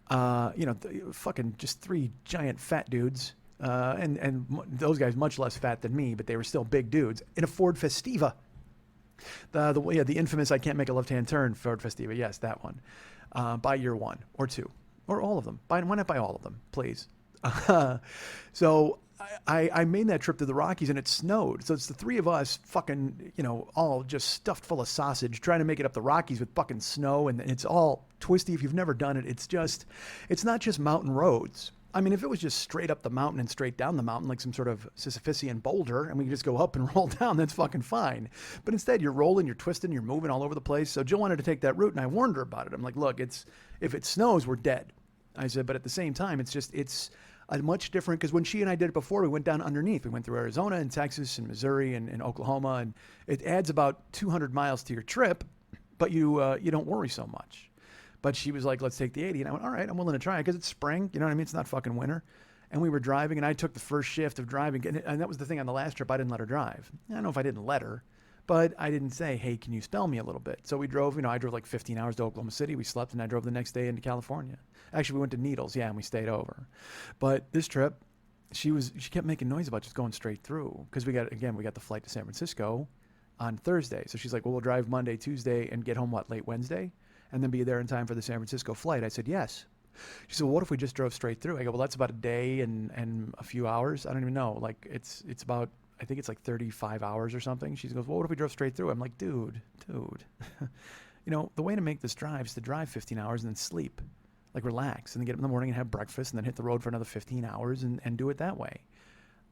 B: Fucking just 3 giant fat dudes. And those guys much less fat than me, but they were still big dudes in a Ford Festiva. The infamous I can't make a left-hand turn Ford Festiva. Yes, that one. By year 1 or 2 or all of them. Why not buy all of them, please? So I made that trip to the Rockies, and it snowed. So it's the 3 of us fucking, all just stuffed full of sausage, trying to make it up the Rockies with fucking snow. And it's all twisty. If you've never done it, it's not just mountain roads. I mean, if it was just straight up the mountain and straight down the mountain, like some sort of Sisyphusian boulder, and we can just go up and roll down, that's fucking fine. But instead, you're rolling, you're twisting, you're moving all over the place. So Jill wanted to take that route, and I warned her about it. I'm like, look, if it snows, we're dead. I said, but at the same time, it's a much different, because when she and I did it before, we went down underneath. We went through Arizona and Texas and Missouri and Oklahoma, and it adds about 200 miles to your trip, but you don't worry so much. But she was like, let's take the 80. And I went, all right, I'm willing to try it because it's spring. You know what I mean? It's not fucking winter. And we were driving, and I took the first shift of driving. And that was the thing on the last trip. I didn't let her drive. I don't know if I didn't let her, but I didn't say, hey, can you spell me a little bit? So we drove, I drove like 15 hours to Oklahoma City. We slept, and I drove the next day into California. Actually, we went to Needles, and we stayed over. But this trip, she kept making noise about just going straight through, because we got the flight to San Francisco on Thursday. So she's like, well, we'll drive Monday, Tuesday, and get home, late Wednesday? And then be there in time for the San Francisco flight. I said, yes. She said, well, what if we just drove straight through? I go, well, that's about a day and a few hours. I don't even know. It's about, I think it's 35 hours or something. She goes, well, what if we drove straight through? I'm like, dude. The way to make this drive is to drive 15 hours and then sleep. Relax, and then get up in the morning and have breakfast, and then hit the road for another 15 hours and do it that way.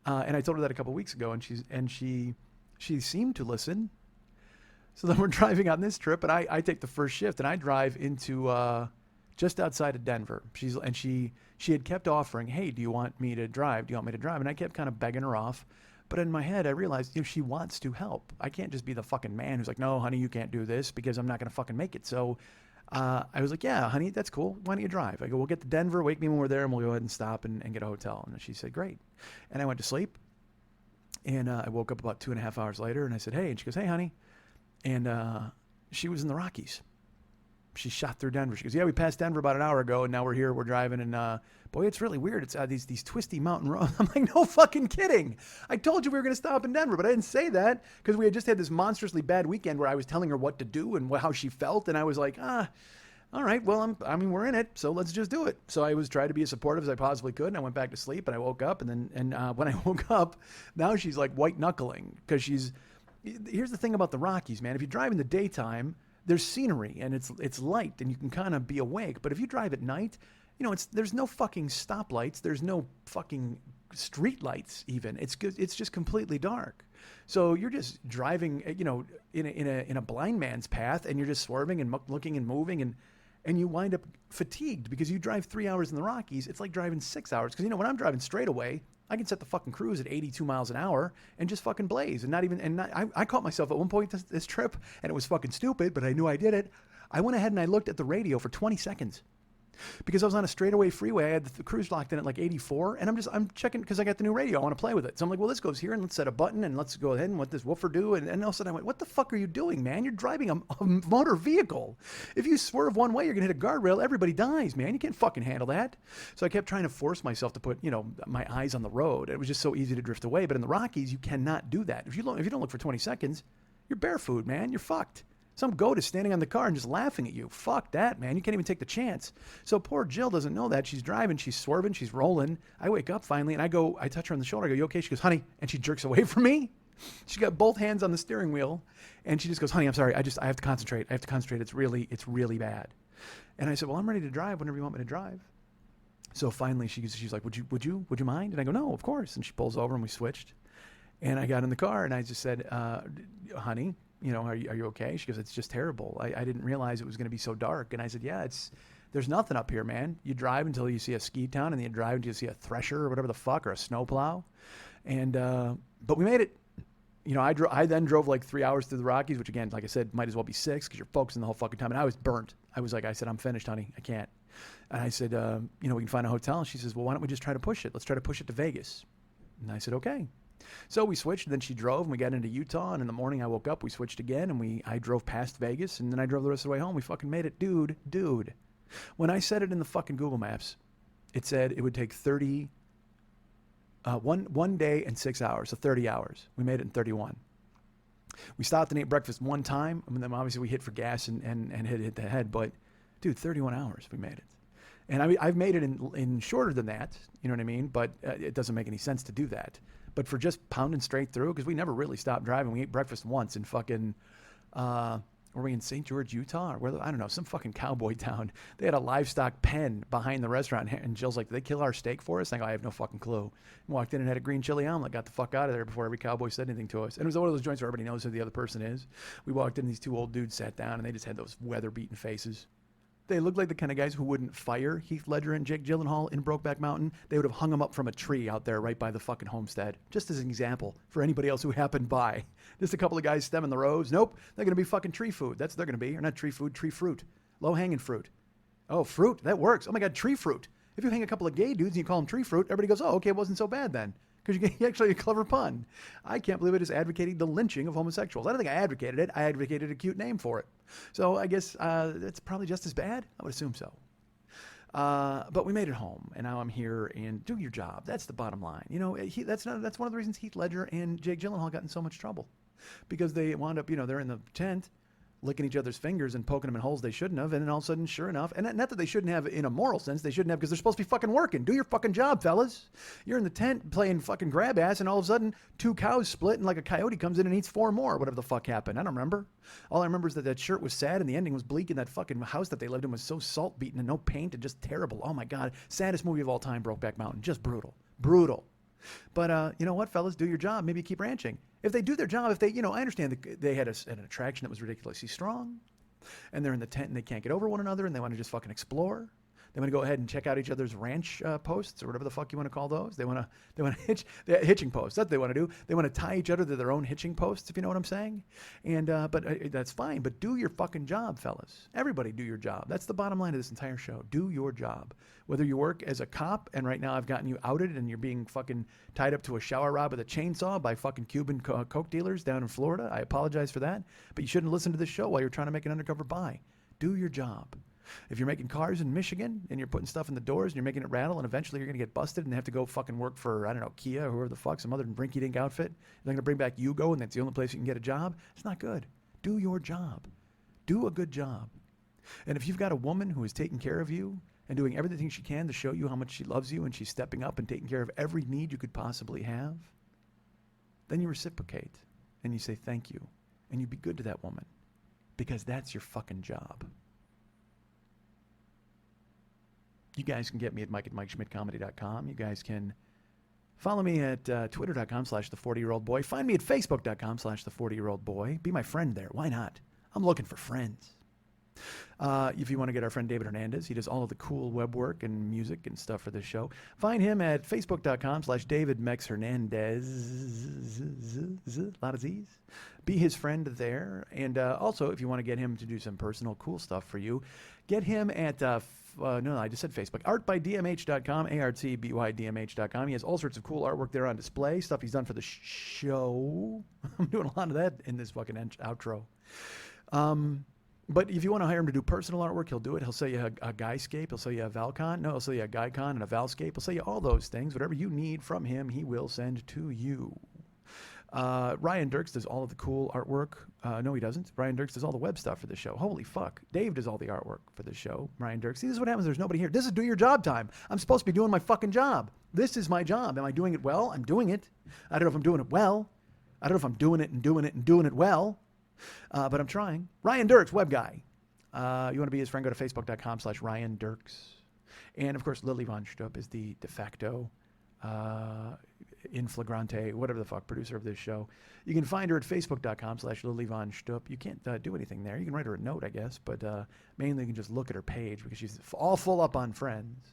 B: And I told her that a couple of weeks ago, and she seemed to listen. So then we're driving on this trip, and I take the first shift, and I drive into just outside of Denver. She had kept offering, hey, do you want me to drive? And I kept kind of begging her off. But in my head, I realized she wants to help. I can't just be the fucking man who's like, no, honey, you can't do this because I'm not going to fucking make it. So I was like, yeah, honey, that's cool. Why don't you drive? I go, we'll get to Denver, wake me when we're there, and we'll go ahead and stop and get a hotel. And she said, great. And I went to sleep. And I woke up about 2.5 hours later, and I said, hey. And she goes, hey, honey. And she was in the Rockies. She shot through Denver. She goes, yeah, we passed Denver about an hour ago, and now we're here. We're driving, and boy, it's really weird. It's these twisty mountain roads. I'm like, no fucking kidding. I told you we were going to stop in Denver, but I didn't say that because we had just had this monstrously bad weekend where I was telling her what to do and how she felt, and I was like, all right, well, we're in it, so let's just do it. So I was trying to be as supportive as I possibly could, and I went back to sleep, and I woke up, and when I woke up, now she's like white knuckling because here's the thing about the Rockies, man. If you drive in the daytime, there's scenery and it's light and you can kind of be awake. But if you drive at night, there's no fucking stoplights. There's no fucking street lights even. It's just completely dark. So you're just driving, in a blind man's path, and you're just swerving and looking and moving, and you wind up fatigued because you drive 3 hours in the Rockies. It's like driving 6 hours. Because when I'm driving straight away, I can set the fucking cruise at 82 miles an hour and just fucking blaze. And I caught myself at one point this trip, and it was fucking stupid, but I knew I did it. I went ahead and I looked at the radio for 20 seconds because I was on a straightaway freeway. I had the cruise locked in at 84, and I'm checking because I got the new radio. I want to play with it. So I'm like, well, this goes here, and let's set a button, and let's go ahead and let this woofer do. And all of a sudden I went, what the fuck are you doing, man? You're driving a motor vehicle. If you swerve one way, you're going to hit a guardrail. Everybody dies, man. You can't fucking handle that. So I kept trying to force myself to put, my eyes on the road. It was just so easy to drift away. But in the Rockies, you cannot do that. If you don't look for 20 seconds, you're bear food, man. You're fucked. Some goat is standing on the car and just laughing at you. Fuck that, man. You can't even take the chance. So poor Jill doesn't know that. She's driving, she's swerving, she's rolling. I wake up finally, and I touch her on the shoulder. I go, you okay? She goes, honey. And she jerks away from me. She got both hands on the steering wheel, and she just goes, honey, I'm sorry. I have to concentrate. It's really bad. And I said, well, I'm ready to drive whenever you want me to drive. So finally she's like, would you mind? And I go, no, of course. And she pulls over, and we switched. And I got in the car, and I just said, honey, are you okay? She goes, it's just terrible. I didn't realize it was going to be so dark. And I said, yeah, there's nothing up here, man. You drive until you see a ski town, and then you drive until you see a thresher or whatever the fuck, or a snowplow. And, but we made it. I then drove 3 hours through the Rockies, which again, like I said, might as well be 6 because you're focusing the whole fucking time. And I was burnt. I said, I'm finished, honey. I can't. And I said, we can find a hotel. And she says, well, why don't we just try to push it? Let's try to push it to Vegas. And I said, okay. So we switched, and then she drove, and we got into Utah, and in the morning I woke up, we switched again, and I drove past Vegas, and then I drove the rest of the way home. We fucking made it. Dude. When I said it in the fucking Google Maps, it said it would take 1 day and 6 hours, so 30 hours. We made it in 31. We stopped and ate breakfast one time, and then obviously we hit for gas and hit the head, but dude, 31 hours we made it. And I've made it in shorter than that, you know what I mean? But it doesn't make any sense to do that. But for just pounding straight through, because we never really stopped driving. We ate breakfast once in fucking, were we in St. George, Utah? Or where, I don't know, some fucking cowboy town. They had a livestock pen behind the restaurant. And Jill's like, did they kill our steak for us? And I go, I have no fucking clue. And walked in and had a green chili omelet. Got the fuck out of there before every cowboy said anything to us. And it was one of those joints where everybody knows who the other person is. We walked in, these two old dudes sat down, and they just had those weather-beaten faces. They look like the kind of guys who wouldn't fire Heath Ledger and Jake Gyllenhaal in Brokeback Mountain. They would have hung them up from a tree out there right by the fucking homestead. Just as an example for anybody else who happened by. Just a couple of guys stemming the rows. Nope, they're going to be fucking tree food. That's what they're going to be. Or not tree food, tree fruit. Low-hanging fruit. Oh, fruit, that works. Oh my God, tree fruit. If you hang a couple of gay dudes and you call them tree fruit, everybody goes, oh, okay, it wasn't so bad then. Because you actually a clever pun. I can't believe it is advocating the lynching of homosexuals. I don't think I advocated it. I advocated a cute name for it. So I guess that's probably just as bad. I would assume so. But we made it home, and now I'm here and do your job. That's the bottom line. You know, that's one of the reasons Heath Ledger and Jake Gyllenhaal got in so much trouble. Because they wound up, they're in the tent, licking each other's fingers and poking them in holes they shouldn't have, and then all of a sudden, sure enough, and not that they shouldn't have in a moral sense, they shouldn't have because they're supposed to be fucking working. Do your fucking job, fellas. You're in the tent playing fucking grab ass, and all of a sudden, 2 cows split, and like a coyote comes in and eats 4 more, whatever the fuck happened. I don't remember. All I remember is that shirt was sad, and the ending was bleak, and that fucking house that they lived in was so salt beaten and no paint and just terrible. Oh my God. Saddest movie of all time, Brokeback Mountain. Just brutal. Brutal. But you know what, fellas? Do your job. Maybe keep ranching. If they do their job, if they, I understand that they had an attraction that was ridiculously strong, and they're in the tent and they can't get over one another and they want to just fucking explore. They want to go ahead and check out each other's ranch posts or whatever the fuck you want to call those. They want to hitching posts. That's what they want to do. They want to tie each other to their own hitching posts, if you know what I'm saying. And but that's fine. But do your fucking job, fellas. Everybody do your job. That's the bottom line of this entire show. Do your job. Whether you work as a cop and right now I've gotten you outed and you're being fucking tied up to a shower rod with a chainsaw by fucking Cuban coke dealers down in Florida. I apologize for that. But you shouldn't listen to this show while you're trying to make an undercover buy. Do your job. If you're making cars in Michigan and you're putting stuff in the doors and you're making it rattle and eventually you're going to get busted and have to go fucking work for, I don't know, Kia or whoever the fuck, some other rinky-dink outfit, they're going to bring back Yugo and that's the only place you can get a job, it's not good. Do your job. Do a good job. And if you've got a woman who is taking care of you and doing everything she can to show you how much she loves you and she's stepping up and taking care of every need you could possibly have, then you reciprocate and you say thank you and you be good to that woman because that's your fucking job. You guys can get me at mike@MikeSchmidtComedy.com. You guys can follow me at twitter.com/the40year-old-boy. Find me at facebook.com/the40year-old-boy. Be my friend there. Why not? I'm looking for friends. If you want to get our friend David Hernandez, he does all of the cool web work and music and stuff for this show. Find him at facebook.com/DavidMexHernandez. A lot of Z's. Be his friend there. And also, if you want to get him to do some personal cool stuff for you, get him at no, I just said Facebook. Artbydmh.com, ARTBYDMH.com. He has all sorts of cool artwork there on display, stuff he's done for the show. I'm doing a lot of that in this fucking outro. But if you want to hire him to do personal artwork, he'll do it. He'll sell you a Guyscape. He'll sell you a Valcon. No, he'll sell you a Guycon and a Valscape. He'll sell you all those things. Whatever you need from him, he will send to you. Ryan Dirks does all of the cool artwork. No, he doesn't. Ryan Dirks does all the web stuff for the show. Holy fuck. Dave does all the artwork for the show. Ryan Dirks. See, this is what happens. There's nobody here. This is do your job time. I'm supposed to be doing my fucking job. This is my job. Am I doing it well? I'm doing it. I don't know if I'm doing it well. I don't know if I'm doing it and doing it and doing it well. But I'm trying. Ryan Dirks, web guy. You want to be his friend, go to facebook.com/Ryan Dirks. And of course, Lily Von Stupp is the de facto in flagrante, whatever the fuck, producer of this show. You can find her at facebook.com/Lily Von Stupp. You can't do anything there. You can write her a note, I guess, but mainly you can just look at her page because she's all full up on friends.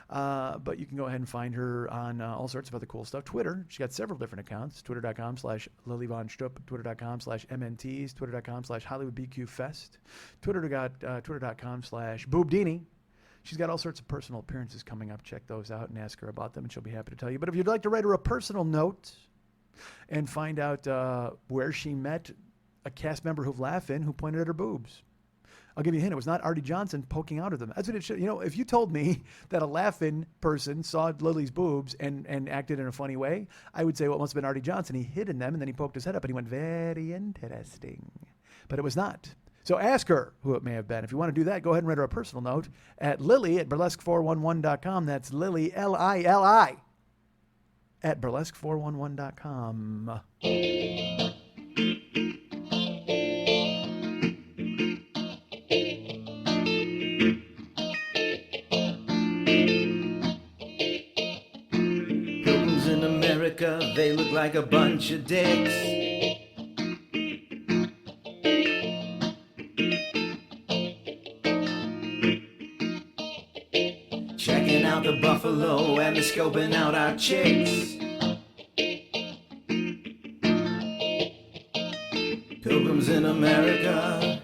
B: But you can go ahead and find her on all sorts of other cool stuff. Twitter, she's got several different accounts. Twitter.com/Lily Von Stupp, Twitter.com/MNTs, Twitter.com/HollywoodBQFest, Twitter.com/Boobdini. She's got all sorts of personal appearances coming up. Check those out and ask her about them, and she'll be happy to tell you. But if you'd like to write her a personal note and find out where she met a cast member of Laugh-In who pointed at her boobs, I'll give you a hint. It was not Artie Johnson poking out at them. That's what it should. You know, if you told me that a Laugh-In person saw Lily's boobs and acted in a funny way, I would say, well, it must have been Artie Johnson. He hid in them, and then he poked his head up, and he went, very interesting. But it was not. So ask her who it may have been. If you want to do that, go ahead and write her a personal note at Lily@burlesque411.com. That's Lily, Lili, at burlesque411.com.
C: Pilgrims in America, they look like a bunch of dicks. out the buffalo and they're scoping out our chicks. Pilgrims in America.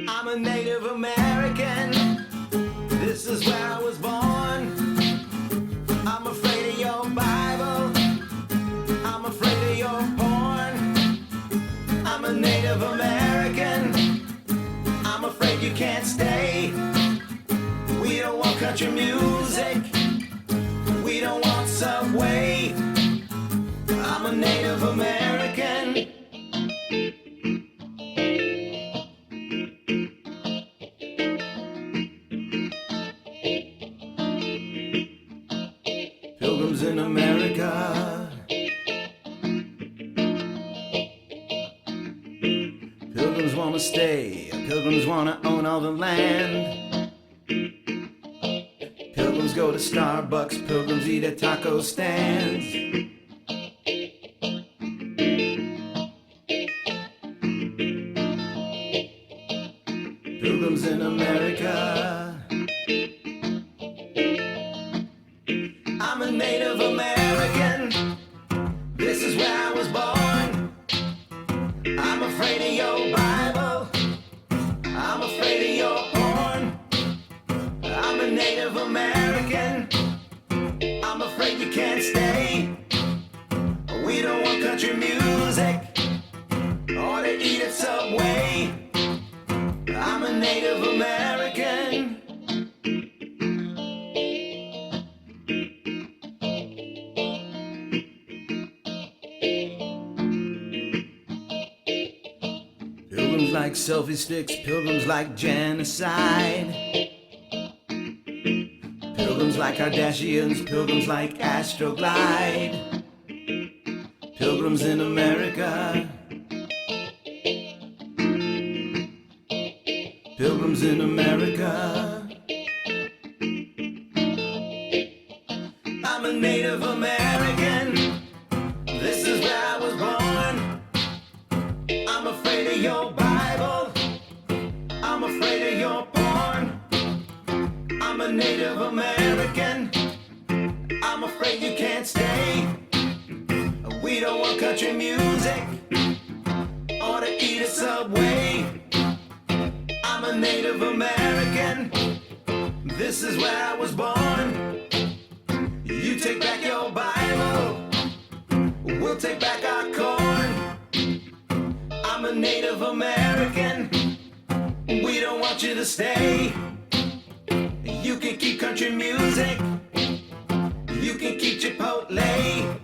C: I'm a Native American. This is where I was born. I'm afraid of your Bible. I'm afraid of your porn. I'm a Native American. I'm afraid you can't stay. We don't want country music. We don't want Subway. I'm a Native American. Pilgrims in America. Pilgrims wanna stay. Pilgrims wanna own all the land. Pilgrims go to Starbucks. Pilgrims eat at taco stands. Pilgrims in America. I'm a Native American. This is where I was born. I'm afraid of your Bible. I'm afraid of your porn. I'm a Native American. I'm afraid you can't stay. We don't want country music or to eat at Subway. I'm a Native American. Pilgrims like selfie sticks, pilgrims like genocide. Pilgrims like Kardashians, pilgrims like Astroglide. Pilgrims in America. Pilgrims in America. I'm a Native American. This is where I was born. I'm afraid of your Bible. I'm afraid of your porn. I'm a Native American. I'm afraid you can't stay. We don't want country music or to eat at Subway. I'm a Native American. This is where I was born. You take back your Bible. We'll take back our corn. I'm a Native American. We don't want you to stay. You can keep country music. You can keep Chipotle.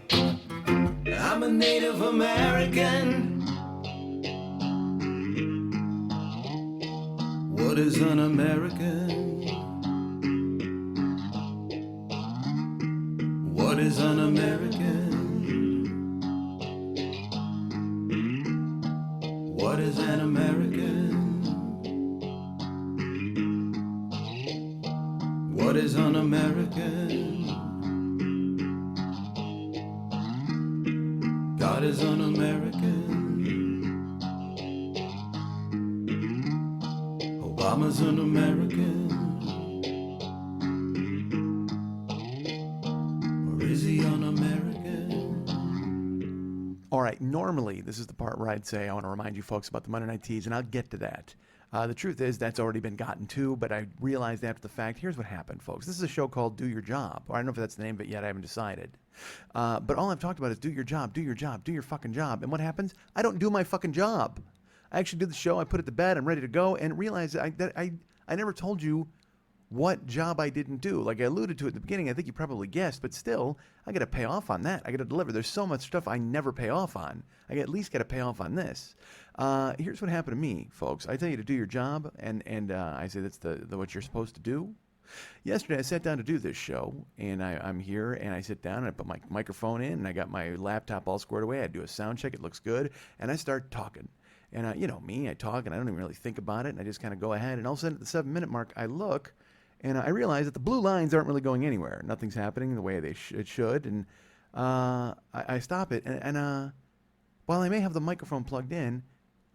C: I'm a Native American. What is un-American? What is un-American? What is an American? What is un-American? God is un-American. Obama's an American. Or is he un-American?
B: All right, normally this is the part where I'd say I want to remind you folks about the Monday Night Teas, and I'll get to that. The truth is that's already been gotten to, but I realized after the fact, here's what happened, folks. This is a show called Do Your Job. Or I don't know if that's the name of it yet. I haven't decided. But all I've talked about is do your job, do your job, do your fucking job. And what happens? I don't do my fucking job. I actually do the show. I put it to bed. I'm ready to go, and realize that I never told you what job I didn't do. Like I alluded to it at the beginning, I think you probably guessed, but still, I got to pay off on that. I got to deliver. There's so much stuff I never pay off on. I at least got to pay off on this. Here's what happened to me, folks. I tell you to do your job, and I say that's the what you're supposed to do. Yesterday, I sat down to do this show, and I'm here, and I sit down, and I put my microphone in, and I got my laptop all squared away. I do a sound check. It looks good, and I start talking. And you know me, I talk, and I don't even really think about it, and I just kind of go ahead. And all of a sudden, at the 7-minute mark, I look, and I realize that the blue lines aren't really going anywhere. Nothing's happening the way it should. And I stop it. And while I may have the microphone plugged in,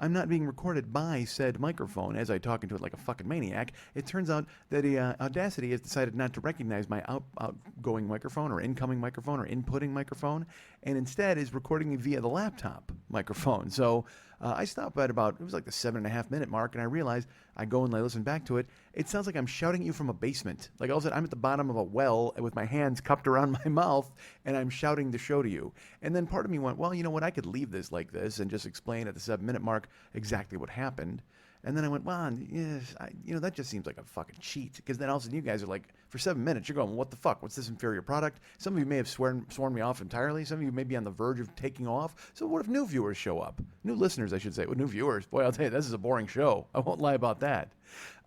B: I'm not being recorded by said microphone as I talk into it like a fucking maniac. It turns out that Audacity has decided not to recognize my outgoing microphone or incoming microphone or inputting microphone, and instead is recording me via the laptop microphone. So I stopped at about, it was like the 7.5 minute mark, and I realized, I go and I listen back to it. It sounds like I'm shouting at you from a basement. Like all of a sudden I'm at the bottom of a well with my hands cupped around my mouth, and I'm shouting the show to you. And then part of me went, well, you know what? I could leave this like this and just explain at the 7 minute mark exactly what happened. And then I went, well, yes, that just seems like a fucking cheat. Because then all of a sudden you guys are like, for 7 minutes, you're going, what the fuck? What's this inferior product? Some of you may have sworn me off entirely. Some of you may be on the verge of taking off. So what if new viewers show up? New listeners, I should say. Well, new viewers. Boy, I'll tell you, this is a boring show. I won't lie about that.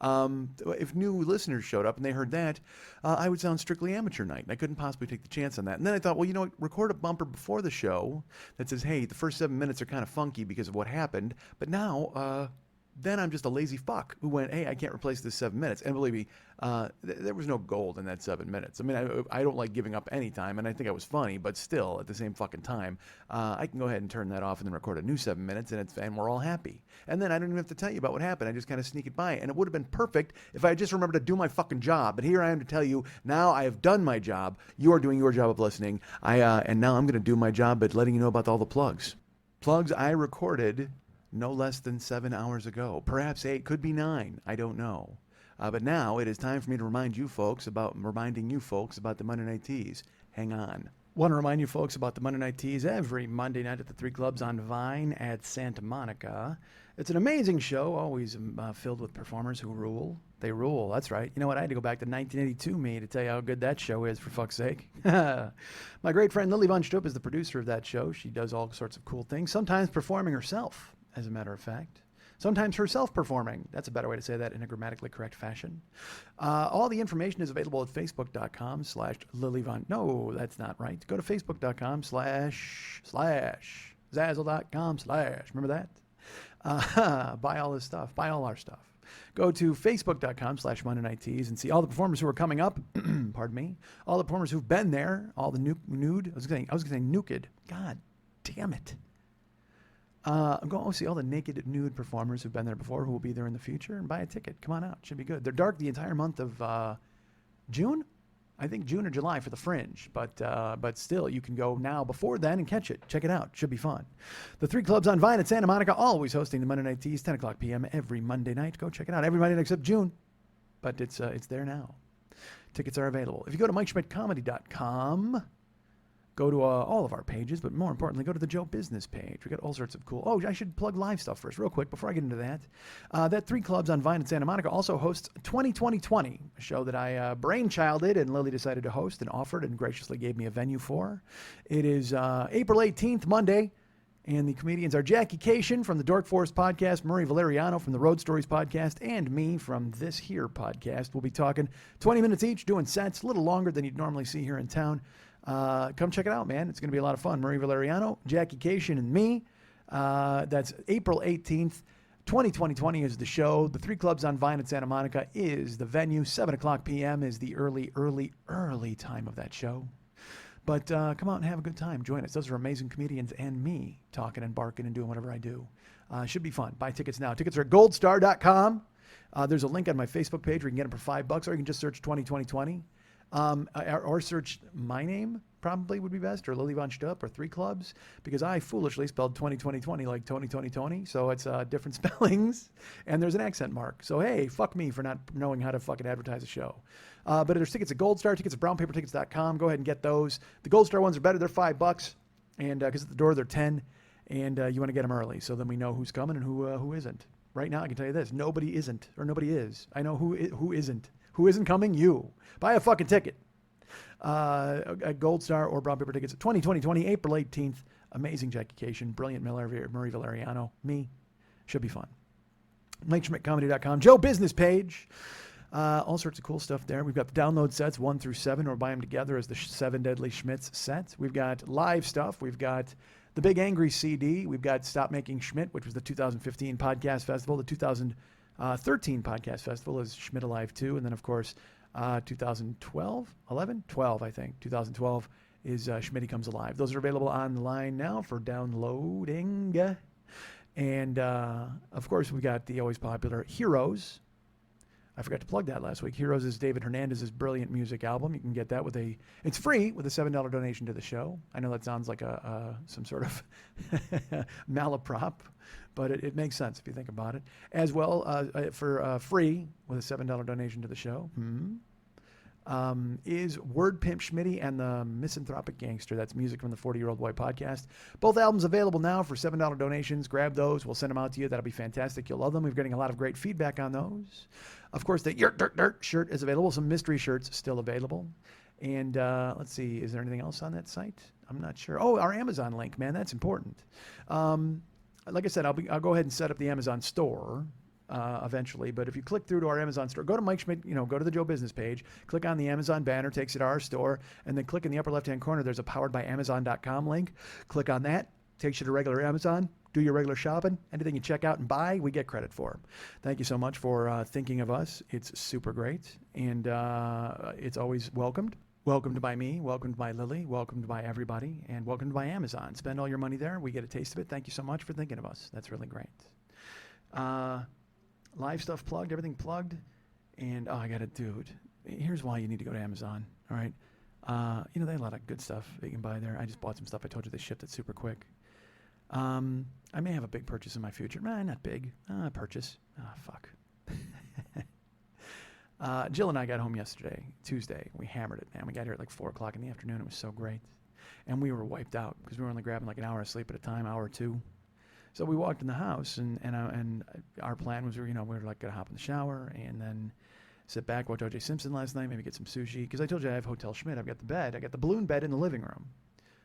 B: If new listeners showed up and they heard that, I would sound strictly amateur night. And I couldn't possibly take the chance on that. And then I thought, well, you know what? Record a bumper before the show that says, hey, the first 7 minutes are kind of funky because of what happened. But now, then I'm just a lazy fuck who went, hey, I can't replace this 7 minutes. And believe me, there was no gold in that 7 minutes. I mean, I don't like giving up any time, and I think I was funny, but still, at the same fucking time, I can go ahead and turn that off and then record a new 7 minutes, and we're all happy. And then I don't even have to tell you about what happened. I just kind of sneak it by. And it would have been perfect if I had just remembered to do my fucking job. But here I am to tell you, now I have done my job. You are doing your job of listening. And now I'm going to do my job at letting you know about all the plugs. Plugs I recorded no less than 7 hours ago. Perhaps 8, could be 9. I don't know. But now it is time for me to reminding you folks about the Monday Night Teas. Hang on. Want to remind you folks about the Monday Night Teas every Monday night at the 3 Clubs on Vine at Santa Monica. It's an amazing show, always filled with performers who rule. They rule, that's right. You know what? I had to go back to 1982 me to tell you how good that show is, for fuck's sake. My great friend Lily Von Stupp is the producer of that show. She does all sorts of cool things, sometimes performing herself, as a matter of fact. Sometimes herself performing. That's a better way to say that in a grammatically correct fashion. All the information is available at facebook.com/LilyVon. No, that's not right. Go to facebook.com/Zazzle.com/ Remember that? Buy all this stuff. Buy all our stuff. Go to facebook.com/Monday Night Teas and see all the performers who are coming up. Pardon me. All the performers who've been there. All the nude. I was going to say naked. God damn it. I'm going to see all the naked, nude performers who've been there before, who will be there in the future, and buy a ticket. Come on out. Should be good. They're dark the entire month of June. I think June or July for the Fringe. But still, you can go now before then and catch it. Check it out. Should be fun. The 3 Clubs on Vine at Santa Monica, always hosting the Monday Night Teas, 10 o'clock p.m. every Monday night. Go check it out. Every Monday night except June. But it's there now. Tickets are available. If you go to MikeSchmidtComedy.com, go to all of our pages, but more importantly, go to the Joe Business page. We got all sorts of cool... Oh, I should plug live stuff first, real quick, before I get into that. That 3 Clubs on Vine in Santa Monica also hosts 2020, a show that I brainchilded and Lily decided to host and offered and graciously gave me a venue for. It is April 18th, Monday, and the comedians are Jackie Cation from the Dork Forest podcast, Murray Valeriano from the Road Stories podcast, and me from this here podcast. We'll be talking 20 minutes each, doing sets, a little longer than you'd normally see here in town. Come check it out, man. It's going to be a lot of fun. Murray Valeriano, Jackie Cation, and me. That's April 18th. 2020 is the show. The 3 Clubs on Vine at Santa Monica is the venue. 7 o'clock p.m. is the early time of that show. But come out and have a good time. Join us. Those are amazing comedians and me talking and barking and doing whatever I do. Should be fun. Buy tickets now. Tickets are at goldstar.com. There's a link on my Facebook page where you can get them for $5, or you can just search 2020. Or search my name, probably would be best, or Lily Von Stupp, or 3 Clubs, because I foolishly spelled 2020 like Tony, so it's different spellings, and there's an accent mark. So hey, fuck me for not knowing how to fucking advertise a show. But there's tickets at Gold Star, tickets at brownpapertickets.com. Go ahead and get those. The Gold Star ones are better. They're $5, and because at the door they're 10, and you want to get them early, so then we know who's coming and who isn't. Right now, I can tell you this: nobody isn't, or nobody is. I know who isn't. Who isn't coming? You. Buy a fucking ticket. At Gold Star or Brown Paper Tickets. 2020, April 18th. Amazing Jackie Cation, brilliant Murray Valeriano, me. Should be fun. MikeSchmidtComedy.com. Joe Business page. All sorts of cool stuff there. We've got the download sets 1 through 7, or buy them together as the 7 Deadly Schmidts set. We've got live stuff. We've got the Big Angry CD. We've got Stop Making Schmidt, which was the 2015 Podcast Festival. The 2013 Podcast Festival is Schmidt Alive 2. And then, of course, 2012, 12, I think. 2012 is Schmitty Comes Alive. Those are available online now for downloading. And, of course, we got the always popular Heroes. I forgot to plug that last week. Heroes is David Hernandez's brilliant music album. You can get that it's free with a $7 donation to the show. I know that sounds like some sort of malaprop, but it makes sense if you think about it. As well, for free with a $7 donation to the show. Is Word Pimp Schmitty and the Misanthropic Gangster. That's music from the 40-Year-Old Boy podcast. Both albums available now for $7 donations. Grab those. We'll send them out to you. That'll be fantastic. You'll love them. We're getting a lot of great feedback on those. Of course, the Yurt Dirt Dirt shirt is available. Some mystery shirts still available. And let's see, is there anything else on that site? I'm not sure. Oh, our Amazon link, man. That's important. Like I said, I'll go ahead and set up the Amazon store eventually. But if you click through to our Amazon store, go to Mike Schmidt, go to the Joe Business page, click on the Amazon banner, takes you to our store, and then click in the upper left-hand corner. There's a poweredbyamazon.com link. Click on that, takes you to regular Amazon. Do your regular shopping. Anything you check out and buy, we get credit for. Thank you so much for thinking of us. It's super great, and it's always welcomed. Welcomed by me, welcomed by Lily, welcomed by everybody, and welcomed by Amazon. Spend all your money there. We get a taste of it. Thank you so much for thinking of us. That's really great. Live stuff plugged, everything plugged. And, I got it, dude. Here's why you need to go to Amazon, all right? They have a lot of good stuff that you can buy there. I just bought some stuff. I told you they shipped it super quick. I may have a big purchase in my future. Not big. Purchase. Fuck. Jill and I got home yesterday, Tuesday. We hammered it, man. We got here at like 4 o'clock in the afternoon. It was so great. And we were wiped out because we were only grabbing like an hour of sleep at a time, hour or two. So we walked in the house, and our plan was, we were like going to hop in the shower and then sit back, watch O.J. Simpson last night, maybe get some sushi. Because I told you I have Hotel Schmidt. I've got the bed. I got the balloon bed in the living room,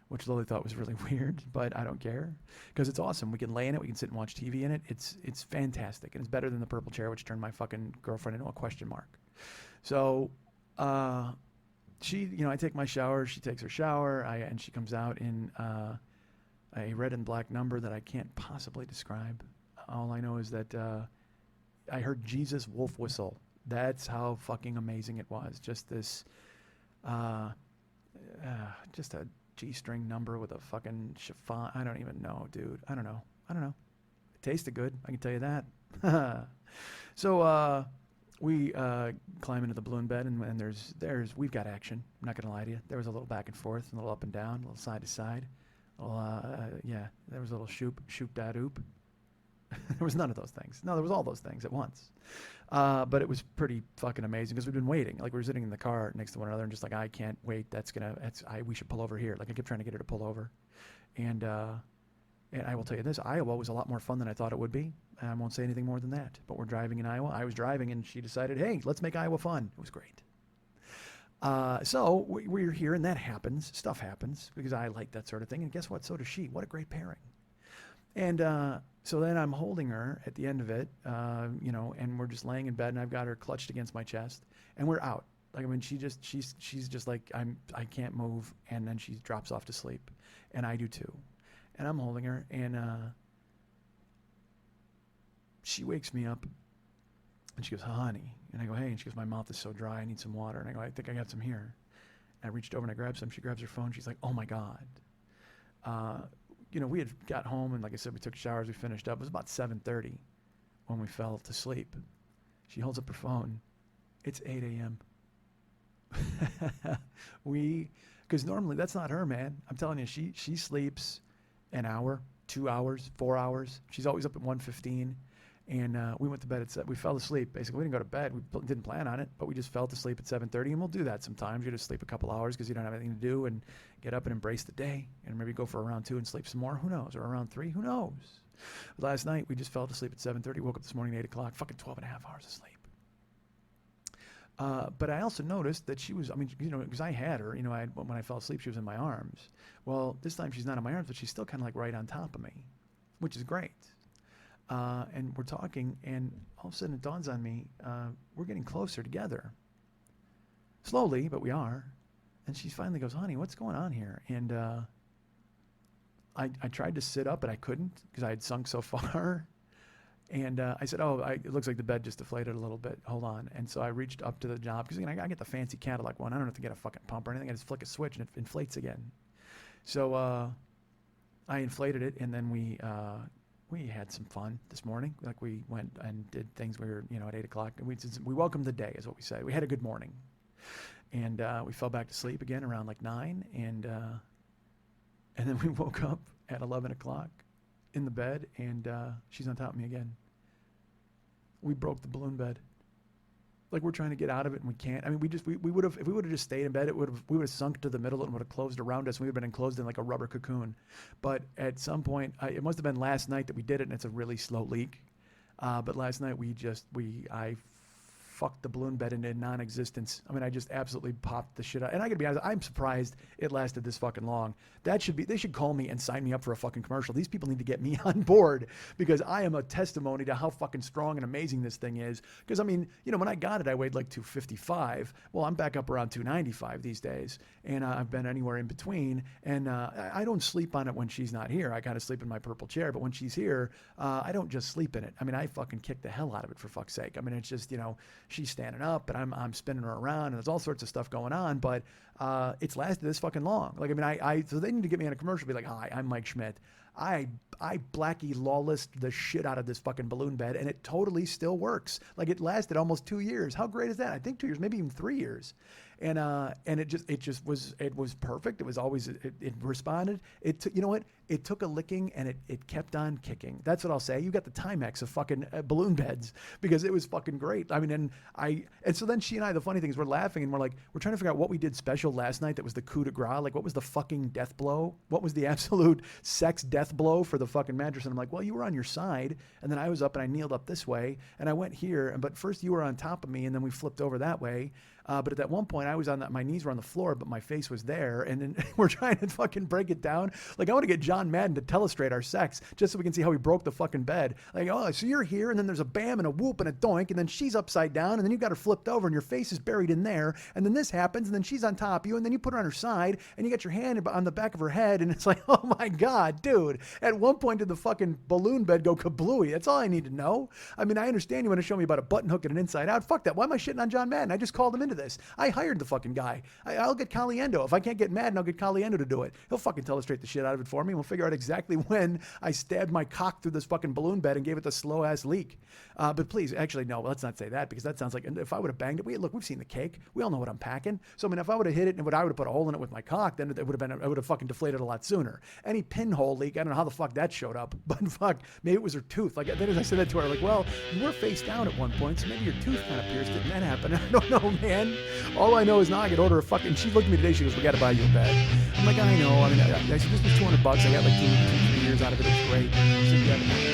B: which Lily thought was really weird, but I don't care because it's awesome. We can lay in it. We can sit and watch TV in it. It's fantastic, and it's better than the purple chair, which turned my fucking girlfriend into a question mark. So she, I take my shower. She takes her shower, and she comes out in a red and black number that I can't possibly describe. All I know is that I heard Jesus wolf whistle. That's how fucking amazing it was. Just this, just a G-string number with a fucking chiffon. I don't even know, dude. I don't know. It tasted good. I can tell you that. So we climb into the balloon bed, and we've got action. I'm not going to lie to you. There was a little back and forth, a little up and down, a little side to side. There was a little shoop that oop. There was none of those things. No, there was all those things at once. But it was pretty fucking amazing because we've been waiting. Like we were sitting in the car next to one another and just like, I can't wait. We should pull over here. Like I kept trying to get her to pull over. And I will tell you this, Iowa was a lot more fun than I thought it would be. I won't say anything more than that. But we're driving in Iowa. I was driving and she decided, hey, let's make Iowa fun. It was great. So we're here and that happens. Stuff happens because I like that sort of thing. And guess what? So does she. What a great pairing. And so then I'm holding her at the end of it, and we're just laying in bed and I've got her clutched against my chest and we're out. Like, I mean, she's just like, I can't move. And then she drops off to sleep and I do too. And I'm holding her and she wakes me up and she goes, honey. And I go, hey. And she goes, my mouth is so dry. I need some water. And I go, I think I got some here. And I reached over and I grabbed some. She grabs her phone. She's like, oh my God. We had got home and like I said, we took showers. We finished up. It was about 7:30 when we fell to sleep. She holds up her phone. It's 8 a.m. Because normally that's not her, man. I'm telling you, she sleeps an hour, 2 hours, 4 hours. She's always up at 1:15. And we went to bed at we fell asleep. Basically, we didn't go to bed. We didn't plan on it, but we just fell to sleep at 7:30. And we'll do that sometimes. You just sleep a couple hours because you don't have anything to do, and get up and embrace the day, and maybe go for a round 2 and sleep some more. Who knows? Or a round 3? Who knows? But last night we just fell to sleep at 7:30. Woke up this morning at 8 o'clock. Fucking 12 and a half hours of sleep. But I also noticed that she was. I mean, because I had her. When I fell asleep, she was in my arms. Well, this time she's not in my arms, but she's still kind of like right on top of me, which is great. And we're talking, and all of a sudden it dawns on me, we're getting closer together. Slowly, but we are. And she finally goes, honey, what's going on here? And I tried to sit up, but I couldn't because I had sunk so far. And I said, it looks like the bed just deflated a little bit. Hold on. And so I reached up to the knob because I get the fancy Cadillac one. I don't have to get a fucking pump or anything. I just flick a switch and it inflates again. So I inflated it, and then we we had some fun this morning. Like we went and did things. We were, at 8 o'clock, and we welcomed the day, is what we said. We had a good morning, and we fell back to sleep again around like 9, and then we woke up at 11 o'clock in the bed, and she's on top of me again. We broke the balloon bed. Like we're trying to get out of it and we can't. I mean, we would have, if we would have just stayed in bed, we would have sunk to the middle and would have closed around us. We would have been enclosed in like a rubber cocoon. But at some point, it must have been last night that we did it, and it's a really slow leak. But last night I fucked the balloon bed into non-existence. I mean, I just absolutely popped the shit out. And I gotta be honest, I'm surprised it lasted this fucking long. They should call me and sign me up for a fucking commercial. These people need to get me on board, because I am a testimony to how fucking strong and amazing this thing is. Because I mean, when I got it, I weighed like 255. Well, I'm back up around 295 these days. And I've been anywhere in between. And I don't sleep on it when she's not here. I kind of sleep in my purple chair. But when she's here, I don't just sleep in it. I mean, I fucking kick the hell out of it, for fuck's sake. I mean, it's just, she's standing up and I'm spinning her around, and there's all sorts of stuff going on, but it's lasted this fucking long. Like, I mean, so they need to get me on a commercial, be like, hi, I'm Mike Schmidt. I Blackie Lawless the shit out of this fucking balloon bed, and it totally still works. Like, it lasted almost 2 years. How great is that? I think 2 years, maybe even 3 years. And it was perfect. It was always, it responded. You know what? It took a licking and it kept on kicking. That's what I'll say. You got the Timex of fucking balloon beds, because it was fucking great. I mean, and so then she and I, the funny thing is, we're laughing and we're trying to figure out what we did special last night that was the coup de grace. Like, what was the fucking death blow? What was the absolute sex death blow for the fucking mattress? And I'm like, well, you were on your side, and then I was up and I kneeled up this way, and I went here, but first you were on top of me, and then we flipped over that way. But at that one point, I was my knees were on the floor, but my face was there. And then we're trying to fucking break it down. Like, I want to get John Madden to telestrate our sex, just so we can see how we broke the fucking bed. Like, oh, so you're here, and then there's a bam and a whoop and a doink, and then she's upside down, and then you got her flipped over, and your face is buried in there. And then this happens, and then she's on top of you, and then you put her on her side, and you got your hand on the back of her head, and it's like, oh my God, dude. At one point, did the fucking balloon bed go kablooey? That's all I need to know. I mean, I understand you want to show me about a button hook and an inside out. Fuck that. Why am I shitting on John Madden? I just called him into this. I hired the fucking guy. I'll get Caliendo. If I can't get Madden, I'll get Caliendo to do it. He'll fucking telestrate the shit out of it for me, and we'll figure out exactly when I stabbed my cock through this fucking balloon bed and gave it the slow ass leak. But please, actually, no, let's not say that, because that sounds like, if I would have banged it, we've seen the cake. We all know what I'm packing. So I mean, if I would have hit it and I would have put a hole in it with my cock, then it would have fucking deflated a lot sooner. Any pinhole leak, I don't know how the fuck that showed up, but fuck, maybe it was her tooth. Like, then as I said that to her, like, well, you were face down at one point, so maybe your tooth kind of pierced it, and that happened. I don't know, man. All I know is now I could order a fucking. She looked at me today. She goes, "We got to buy you a bed." I'm like, I know. I mean, I said, this was $200. I got like 2-3 years out of it. It's great. She said, yeah.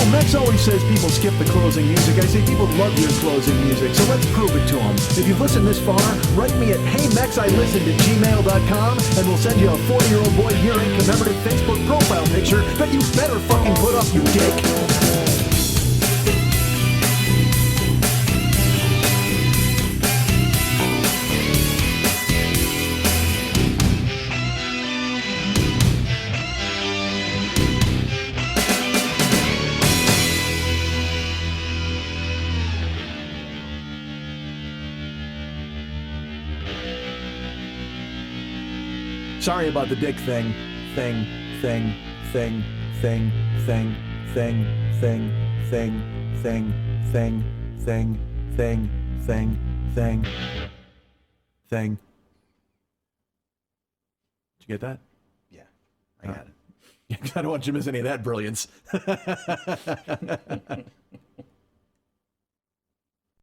A: Max always says people skip the closing music. I say people love your closing music, so let's prove it to them. If you've listened this far, write me at heymexilistened@gmail.com, and we'll send you a 40-year-old boy hearing commemorative Facebook profile picture that you better fucking put up, you dick. Sorry about the dick thing. Thing. Did you get that?
D: Yeah, I got it.
A: I don't want you to miss any of that brilliance.